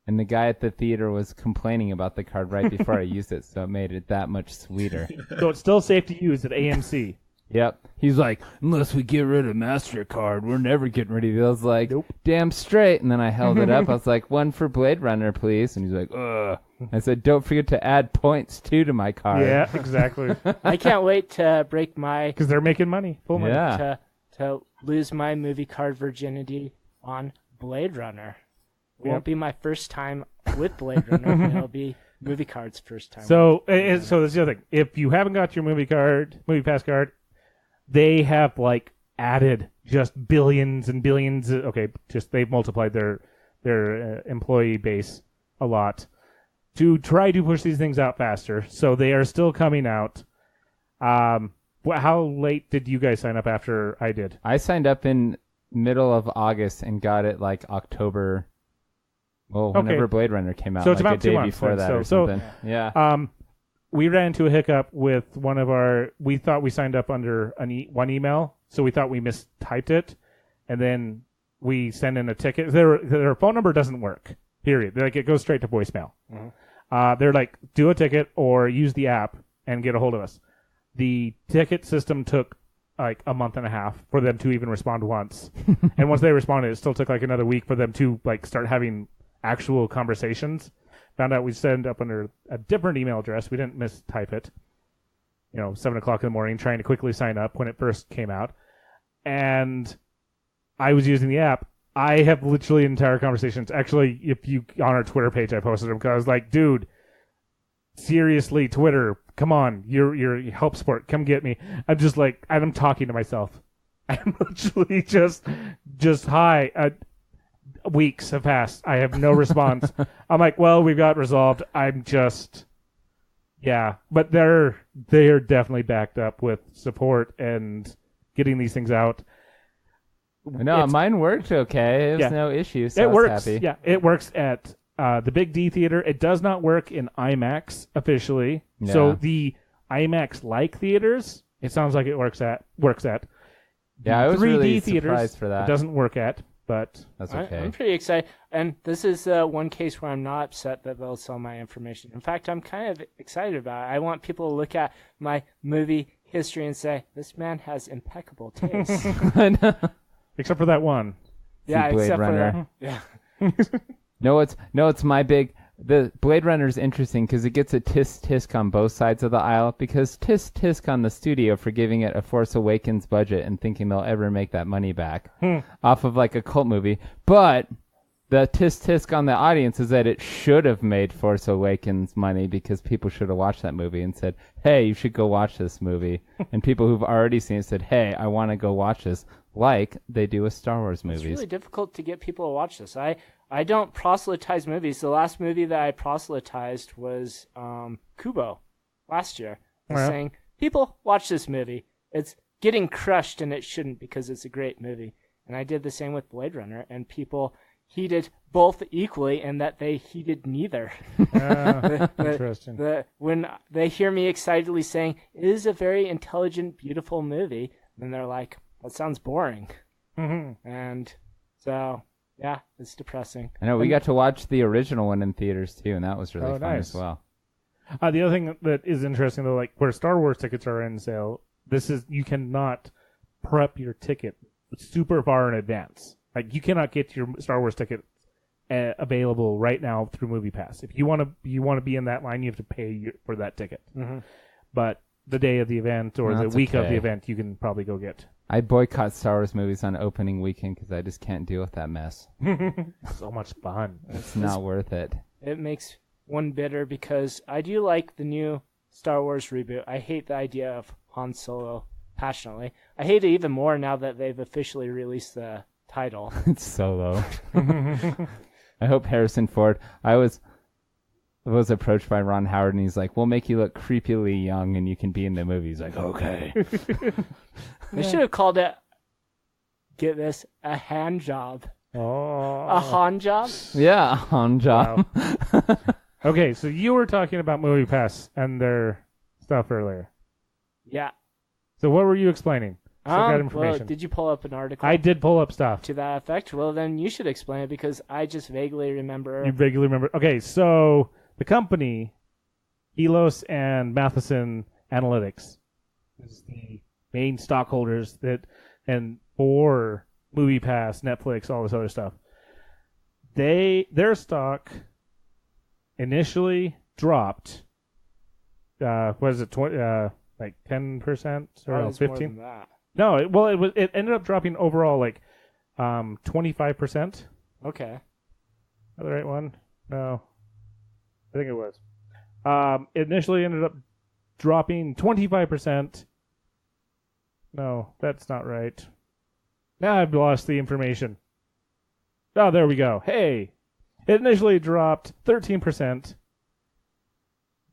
And the guy at the theater was complaining about the card right before I used it, so it made it that much sweeter. So it's still safe to use at AMC. Yep. He's like, unless we get rid of MasterCard, we're never getting rid of it. I was like, damn straight. And then I held it up. I was like, one for Blade Runner, please. And he's like, ugh. I said, don't forget to add points, too, to my card. Yeah, exactly. I can't wait to break my Because they're making money. Full money. Yeah. to lose my movie card virginity on Blade Runner. It Yep. won't be my first time with Blade Runner. It'll be movie card's first time. So that's the other thing. If you haven't got your movie pass card, they have like added just billions and billions. They've multiplied their employee base a lot to try to push these things out faster. So they are still coming out. How late did you guys sign up after I did? I signed up in middle of August and got it like October. Well, whenever Blade Runner came out, So it's like about a day 2 months before then. that or So- something. Yeah. We ran into a hiccup with one of our. We thought we signed up under one email, so we thought we mistyped it, and then we send in a ticket. Their phone number doesn't work. Period. Like it goes straight to voicemail. They're like, do a ticket or use the app and get a hold of us. The ticket system took like a month and a half for them to even respond once, and once they responded, it still took like another week for them to like start having actual conversations. Found out we sent up under a different email address. We didn't mistype it. 7 o'clock in the morning, trying to quickly sign up when it first came out. And I was using the app. I have literally entire conversations. Actually, if you on our Twitter page, I posted them because I was like, dude, seriously, Twitter, come on, you're help sport, come get me. I'm just like, I'm talking to myself. I'm literally just hi. Weeks have passed. I have no response. I'm like, well, we've got resolved. I'm just, yeah. But they are definitely backed up with support and getting these things out. No, mine worked okay. It was no issue, so It I was works. happy. Yeah, it works at the Big D Theater. It does not work in IMAX officially. Yeah. So the IMAX-like theaters, it sounds like it works at. Yeah, I was 3D really theaters, surprised for that. It doesn't work at, but That's okay. I'm pretty excited. And this is one case where I'm not upset that they'll sell my information. In fact, I'm kind of excited about it. I want people to look at my movie history and say, this man has impeccable taste. except for that one. Yeah, Blade except Runner. for that. Yeah. It's my big. The Blade Runner is interesting because it gets a tisk on both sides of the aisle, because tisk on the studio for giving it a Force Awakens budget and thinking they'll ever make that money back off of like a cult movie. But the tisk on the audience is that it should have made Force Awakens money because people should have watched that movie and said, hey, you should go watch this movie. And people who've already seen it said, hey, I want to go watch this, like they do with Star Wars movies. It's really difficult to get people to watch this. I don't proselytize movies. The last movie that I proselytized was Kubo last year. I was saying, people, watch this movie. It's getting crushed, and it shouldn't because it's a great movie. And I did the same with Blade Runner, and people heeded both equally, and that they heeded neither. Interesting. When they hear me excitedly saying, it is a very intelligent, beautiful movie, then they're like, that sounds boring. And so, yeah, it's depressing. I know, we got to watch the original one in theaters, too, and that was really fun as well. The other thing that is interesting, though, like where Star Wars tickets are in sale, you cannot prep your ticket super far in advance. Like, you cannot get your Star Wars ticket available right now through MoviePass. If you want to be in that line, you have to pay for that ticket. But the day of the event or the week of the event, you can probably go get. I boycott Star Wars movies on opening weekend because I just can't deal with that mess. So much fun. It's not worth it. It makes one bitter because I do like the new Star Wars reboot. I hate the idea of Han Solo passionately. I hate it even more now that they've officially released the title. It's Solo. I hope Harrison Ford. I was approached by Ron Howard, and he's like, we'll make you look creepily young and you can be in the movie. He's like, okay. They should have called it, get this, a hand job. Oh. A Han job? Yeah, a Han job. Wow. Okay, so you were talking about MoviePass and their stuff earlier. Yeah. So what were you explaining? Got information. Well, did you pull up an article? I did pull up stuff. To that effect? Well, then you should explain it because I just vaguely remember. You vaguely remember. Okay, so the company, Elos and Matheson Analytics, is the main stockholders and for MoviePass, Netflix, all this other stuff. Their stock initially dropped. What is it? Like 10% or 15%? No, it ended up dropping overall like 25%. Okay. Is that the right one? No. I think it was. It initially ended up dropping 25%. No, that's not right. Now I've lost the information. Oh, there we go. Hey! It initially dropped 13%.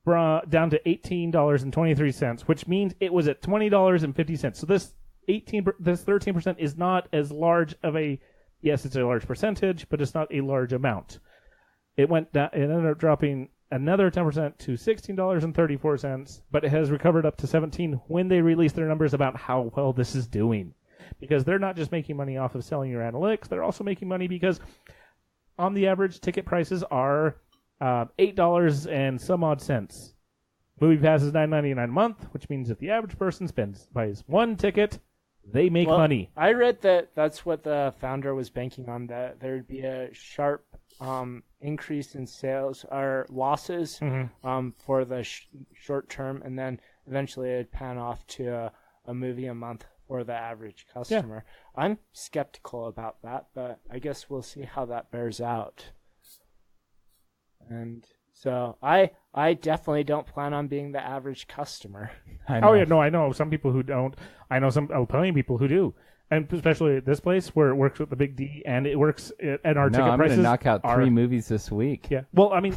Down to $18.23, which means it was at $20.50. So this 13% is not as large of a, yes, it's a large percentage, but it's not a large amount. It went down. It ended up dropping another 10% to $16.34, but it has recovered up to $17 when they release their numbers about how well this is doing, because they're not just making money off of selling your analytics; they're also making money because, on the average, ticket prices are $8 and some odd cents. MoviePass is $9.99 a month, which means if the average person buys one ticket, they make money. I read that that's what the founder was banking on, that there'd be a sharp increase in sales or losses for the short term, and then eventually it'd pan off to a movie a month for the average customer. Yeah. I'm skeptical about that, but I guess we'll see how that bears out. And so I definitely don't plan on being the average customer. Oh yeah, no, I know some people who don't. I know plenty of people who do, and especially at this place where it works with the Big D, and it works at our ticket prices. I'm going to knock out 3 movies this week. Yeah, well, I mean,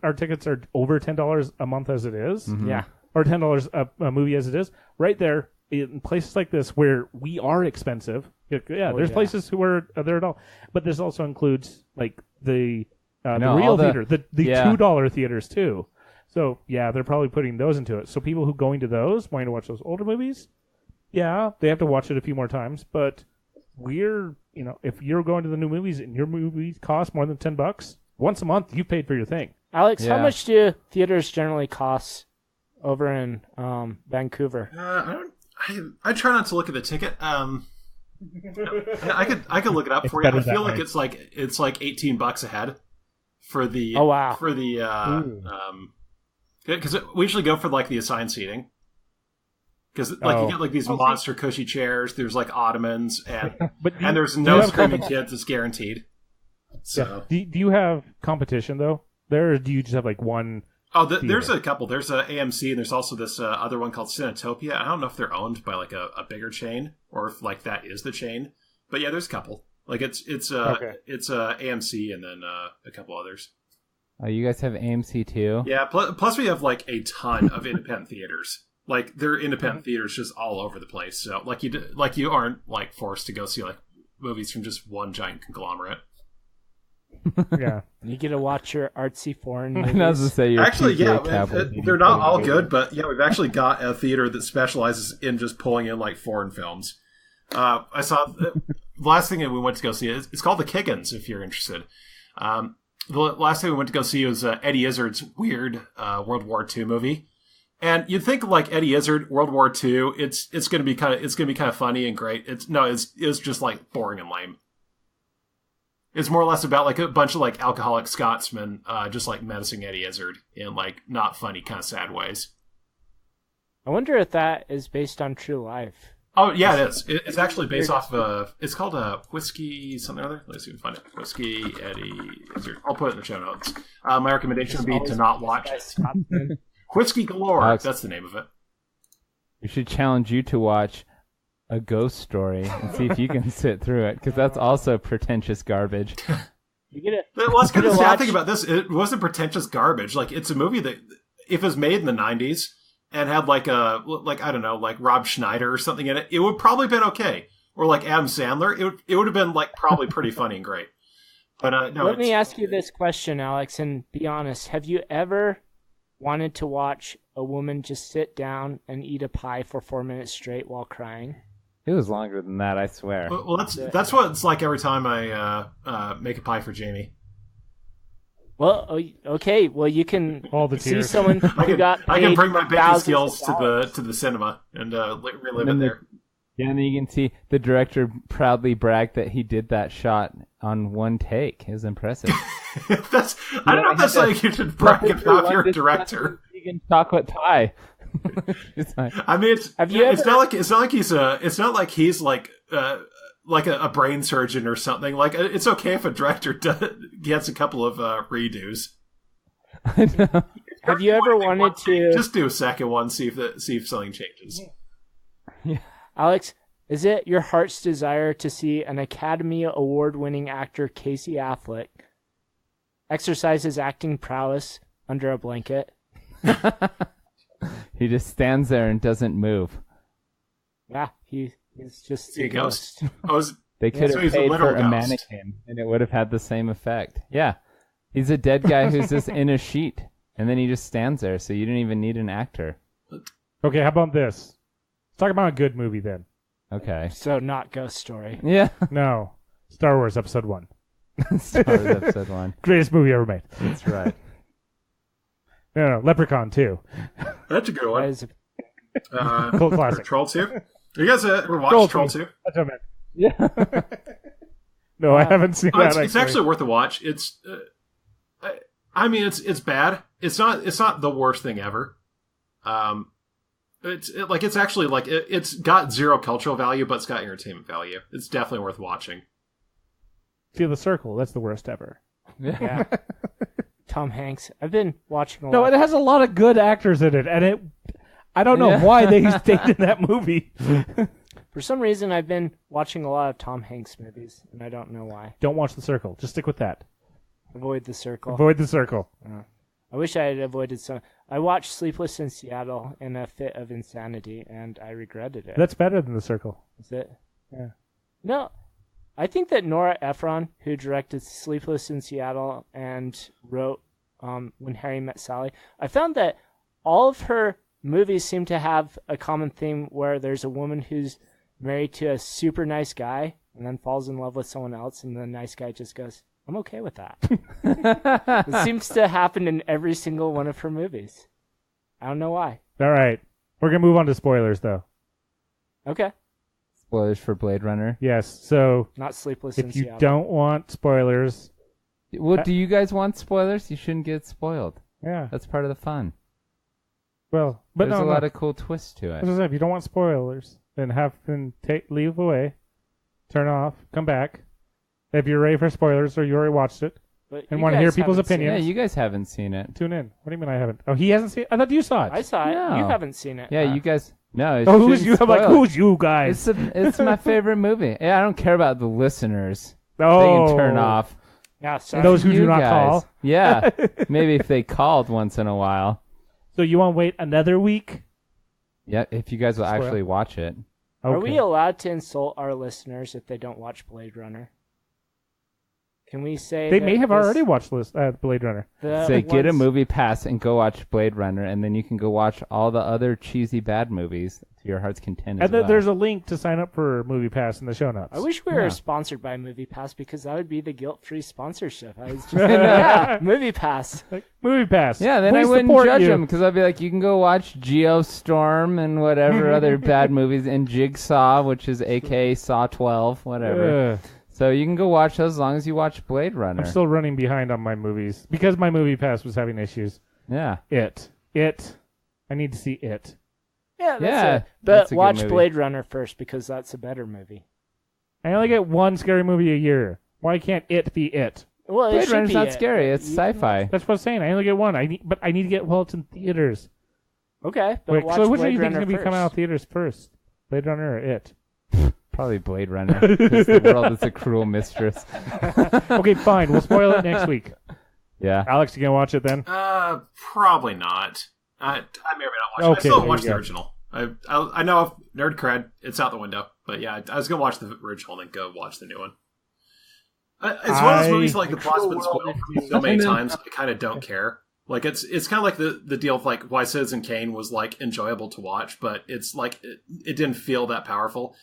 our tickets are over $10 a month as it is, yeah, or $10 a movie as it is, right there in places like this where we are expensive. There's places where they're at all, but this also includes like the real theater, the $2 theaters too. So yeah, they're probably putting those into it. So people who going to those, wanting to watch those older movies, yeah, they have to watch it a few more times. But if you're going to the new movies and your movies cost more than $10, once a month you paid for your thing. Alex, how much do theaters generally cost over in Vancouver? I try not to look at the ticket. I could look it up for you. I feel like it's like $18 a head. For the because we usually go for like the assigned seating, because you get like these monster cushy chairs. There's like ottomans and and there's no screaming kids. It's guaranteed. So. Do you have competition though there, or do you just have like one? Oh, there's a couple. There's a AMC, and there's also this other one called Cinetopia. I don't know if they're owned by like a bigger chain or if like that is the chain. But yeah, there's a couple. Like it's AMC and then a couple others. Oh, you guys have AMC too? Yeah. Plus we have like a ton of independent theaters. Like there are independent theaters just all over the place. So like you aren't like forced to go see like movies from just one giant conglomerate. Yeah, you get to watch your artsy foreign movies. I was to say actually, yeah, they're not all good, but yeah, we've actually got a theater that specializes in just pulling in like foreign films. I saw the last thing that we went to go see. It's called The Kiggins. If you're interested, the last thing we went to go see was Eddie Izzard's weird World War II movie. And you'd think like Eddie Izzard, World War II, it's gonna be kind of funny and great. It's just like boring and lame. It's more or less about like a bunch of like alcoholic Scotsmen just like menacing Eddie Izzard in like not funny, kind of sad ways. I wonder if that is based on true life. Oh yeah, it is. It's actually based off of it's called Whiskey something or other. Let's see if we can find it. Whiskey Eddie Izzard. I'll put it in the show notes. My recommendation would be to not watch Whiskey Galore. Alex, that's the name of it. We should challenge you to watch A Ghost Story and see if you can sit through it, because that's also pretentious garbage. That's kind of the sad thing about this. It wasn't pretentious garbage. Like it's a movie that if it was made in the 90s and had like I don't know, like Rob Schneider or something in it, it would probably been okay. Or like Adam Sandler, it would have been like probably pretty funny and great. But no. Let me ask you this question, Alex, and be honest. Have you ever wanted to watch a woman just sit down and eat a pie for 4 minutes straight while crying? It was longer than that, I swear. Well, that's what it's like every time I make a pie for Jamie. Well, okay. Well, you can all the see tears. someone who got paid I can bring my baking skills $thousands to the cinema and relive it there. Yeah, and then you can see the director proudly brag that he did that shot on one take. It was impressive. I don't know if that's like you should brag about your director. Vegan chocolate pie. I mean, it's not like he's like a brain surgeon or something. Like it's okay if a director gets a couple of redos. I know. Have you ever wanted to just do a second one, see if something changes? Yeah. Alex, is it your heart's desire to see an Academy Award-winning actor, Casey Affleck, exercise his acting prowess under a blanket? He just stands there and doesn't move. Yeah, he's just a ghost. They could have paid for a mannequin, and it would have had the same effect. Yeah, he's a dead guy who's just in a sheet, and then he just stands there, so you didn't even need an actor. Okay, how about this? Let's talk about a good movie then. Okay. So not Ghost Story. Yeah. No. Star Wars Episode 1. Star Wars Episode 1. Greatest movie ever made. That's right. No, Leprechaun 2. That's a good one. Cult classic. Troll 2? You guys ever watched Troll 2? That's what I meant. Yeah. No, I haven't seen that. It's actually worth a watch. It's, I mean, it's bad. It's not the worst thing ever. It's got zero cultural value, but it's got entertainment value. It's definitely worth watching. See The Circle. That's the worst ever. Yeah. Tom Hanks. I've been watching a lot. No, it has a lot of good actors in it, and I don't know why they stayed in that movie. For some reason, I've been watching a lot of Tom Hanks movies, and I don't know why. Don't watch The Circle. Just stick with that. Avoid The Circle. Avoid The Circle. I wish I had avoided some. I watched Sleepless in Seattle in a fit of insanity, and I regretted it. That's better than The Circle. Is it? Yeah. No, I think that Nora Ephron, who directed Sleepless in Seattle and wrote When Harry Met Sally, I found that all of her movies seem to have a common theme where there's a woman who's married to a super nice guy and then falls in love with someone else, and the nice guy just goes, I'm okay with that. It seems to happen in every single one of her movies. I don't know why. All right. We're going to move on to spoilers, though. Okay. Spoilers for Blade Runner. Yes. So Not Sleepless in if you Seattle. don't want spoilers, Well, do you guys want spoilers? You shouldn't get spoiled. yeah. That's part of the fun. Well, but There's no, a lot of cool twists to As it. I said, if you don't want spoilers, then have them leave away, turn off, come back, If you're ready for spoilers or you already watched it But and you want to hear guys people's haven't seen opinions, Yeah, you guys haven't seen it. tune in. What do you mean I haven't? Oh, he hasn't seen it? I thought you saw it. I saw it. No. You haven't seen it. Yeah, you guys. No, it's Oh, who's you? I'm like, spoiled. who's you guys? It's my favorite movie. Yeah, I don't care about the listeners. Oh. They can turn off. Yeah, sorry. Those who do You not guys. call. Yeah, maybe if they called once in a while. So you want to wait another week? Yeah, if you guys will Spoil. actually watch it. Are Okay. we allowed to insult our listeners if they don't watch Blade Runner? Can we say They that may have this- already watched Blade Runner. the Say, get a ones- movie pass and go watch Blade Runner, and then you can go watch all the other cheesy bad movies to your heart's content as And then well. there's a link to sign up for Movie Pass in the show notes. I wish we were Yeah. sponsored by Movie Pass because that would be the guilt-free sponsorship. I was just yeah, Movie Pass. Like, Movie Pass. Yeah, then Please I wouldn't support judge you. them because I'd be like, you can go watch Geostorm and whatever other bad movies, and Jigsaw, which is aka Saw 12, whatever. Ugh. So you can go watch those as long as you watch Blade Runner. I'm still running behind on my movies because my Movie Pass was having issues. Yeah. It. I need to see it. Yeah, that's Yeah, it. But that's a good watch movie. Blade Runner first because that's a better movie. I only get one scary movie a year. Why can't it be it? Well, it Blade should Runner's be not it. scary. It's sci-fi. That's what I'm saying. I only get one. I need to get it's in theaters. Okay, but Wait, watch so which one do Blade you think is Runner going to be coming out of first. theaters first? Blade Runner or it? Probably Blade Runner. 'Cause the world is a cruel mistress. Okay, fine. We'll spoil it next week. Yeah. Alex, you gonna watch it then? Probably not. I may or may not watch it. I Okay, still there watch you the go. original. I know of nerd cred. It's out the window. But yeah, I was gonna watch the original and then go watch the new one. It's one of those movies like the plot's been spoiled for me so many times. I kind of don't care. Like it's kind of like the deal of like why Citizen Kane was like enjoyable to watch, but it's like it didn't feel that powerful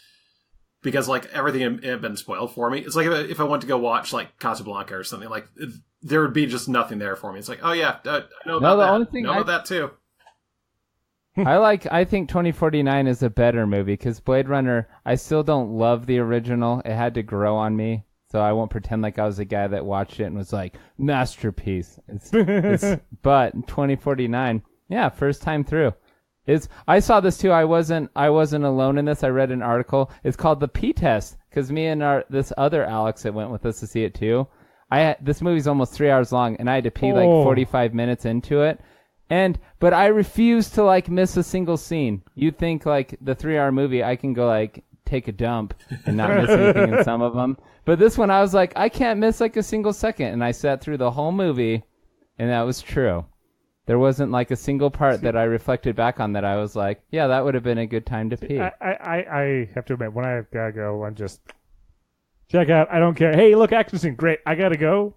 because like everything had been spoiled for me. It's like if I went to go watch like Casablanca or something, like there would be just nothing there for me. It's like, oh yeah, I know about the that. only thing know about that too. I think 2049 is a better movie because Blade Runner, I still don't love the original. It had to grow on me. So I won't pretend like I was a guy that watched it and was like, masterpiece. But 2049, yeah, first time through. I saw this too. I wasn't alone in this. I read an article. It's called The P Test because me and this other Alex that went with us to see it too. This movie's almost 3 hours long and I had to pee like 45 minutes into it. But I refuse to like miss a single scene. You'd think like the 3 hour movie, I can go like take a dump and not miss anything in some of them. But this one, I was like, I can't miss like a single second. And I sat through the whole movie, and that was true. There wasn't like a single part that I reflected back on that I was like, yeah, that would have been a good time to pee. I have to admit, when I gotta go, I'm just check out. I don't care. Hey, look, action scene, great. I gotta go.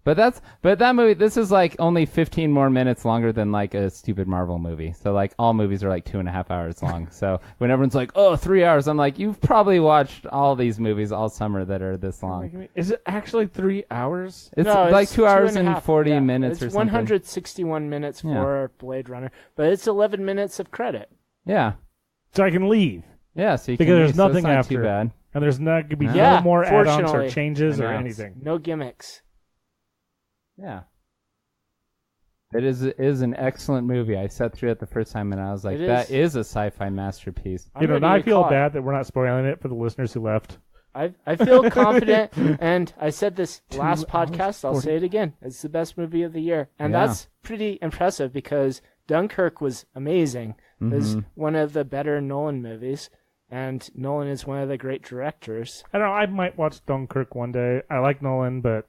But that movie, this is like only 15 more minutes longer than like a stupid Marvel movie. So like all movies are like 2.5 hours long. So when everyone's like, oh, 3 hours, I'm like, you've probably watched all these movies all summer that are this long. Is it actually 3 hours? It's No, like it's 2 hours 2.5. and 40 Yeah, minutes or it's something. 161 minutes for Blade Runner, but it's 11 minutes of credit. Yeah. So I can leave Yeah, so you because can there's leave, so it's nothing not after, too bad. and there's not gonna be Yeah, no more add-ons or fortunately. changes or I know. anything. No gimmicks. Yeah. It is an excellent movie. I sat through it the first time and I was like, It that is. is a sci-fi masterpiece. I'm You know, ready now I to feel call it. bad that we're not spoiling it for the listeners who left. I feel confident, and I said this 2 last hours, podcast. I'll 40. say it again. It's the best movie of the year, and Yeah. that's pretty impressive because Dunkirk was amazing. It was one of the better Nolan movies, and Nolan is one of the great directors. I don't know. I might watch Dunkirk one day. I like Nolan, but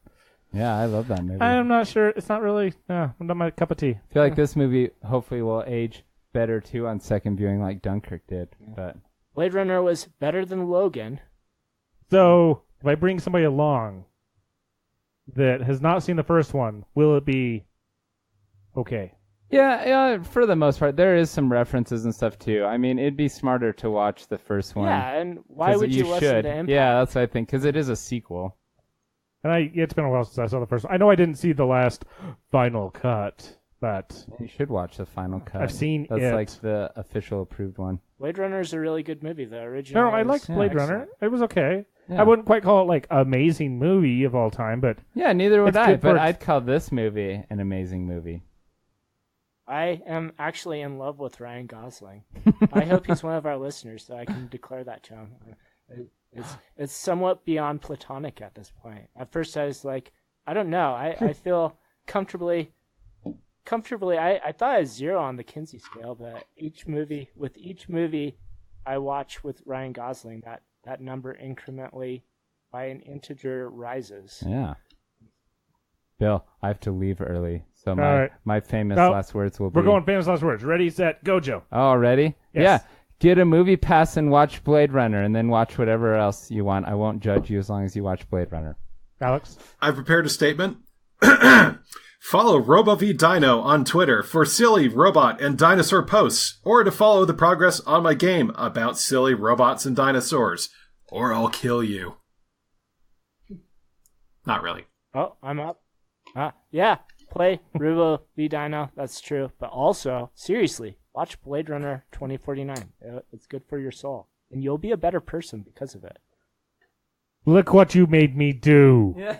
Yeah, I love that movie. I'm not sure. It's not really not my cup of tea. I feel like this movie hopefully will age better too on second viewing like Dunkirk did. But Blade Runner was better than Logan. So if I bring somebody along that has not seen the first one, will it be okay? yeah, for the most part, there is some references and stuff too. I mean, it'd be smarter to watch the first one. Yeah, and why 'Cause would you listen should. to Impact? Yeah, that's what I think, because it is a sequel. And it's been a while since I saw the first one. I know I didn't see the last final cut, but You should watch the final cut. I've seen That's it. like the official approved one. Blade Runner is a really good movie. The original. No, I is liked Blade Runner. excellent. It was okay. Yeah. I wouldn't quite call it like amazing movie of all time, but Yeah, neither would It's I, good but for- I'd call this movie an amazing movie. I am actually in love with Ryan Gosling. I hope he's one of our listeners, so I can declare that to him. It's somewhat beyond platonic at this point. At first, I was like, I don't know. I feel comfortably. I thought I was 0 on the Kinsey scale, but each movie I watch with Ryan Gosling, that number incrementally by an integer rises. Yeah. Bill, I have to leave early, so right. my famous last words will be... We're going famous last words. Ready, set, go, Joe. Oh, ready? Yes. Yeah. Get a movie pass and watch Blade Runner, and then watch whatever else you want. I won't judge you as long as you watch Blade Runner. Alex? I've prepared a statement. Follow Robo V Dino on Twitter for silly robot and dinosaur posts, or to follow the progress on my game about silly robots and dinosaurs, or I'll kill you. Not really. Oh, I'm up. Yeah, play Robo V Dino. That's true. But also, seriously, watch Blade Runner 2049. It's good for your soul. And you'll be a better person because of it. Look what you made me do. Yeah.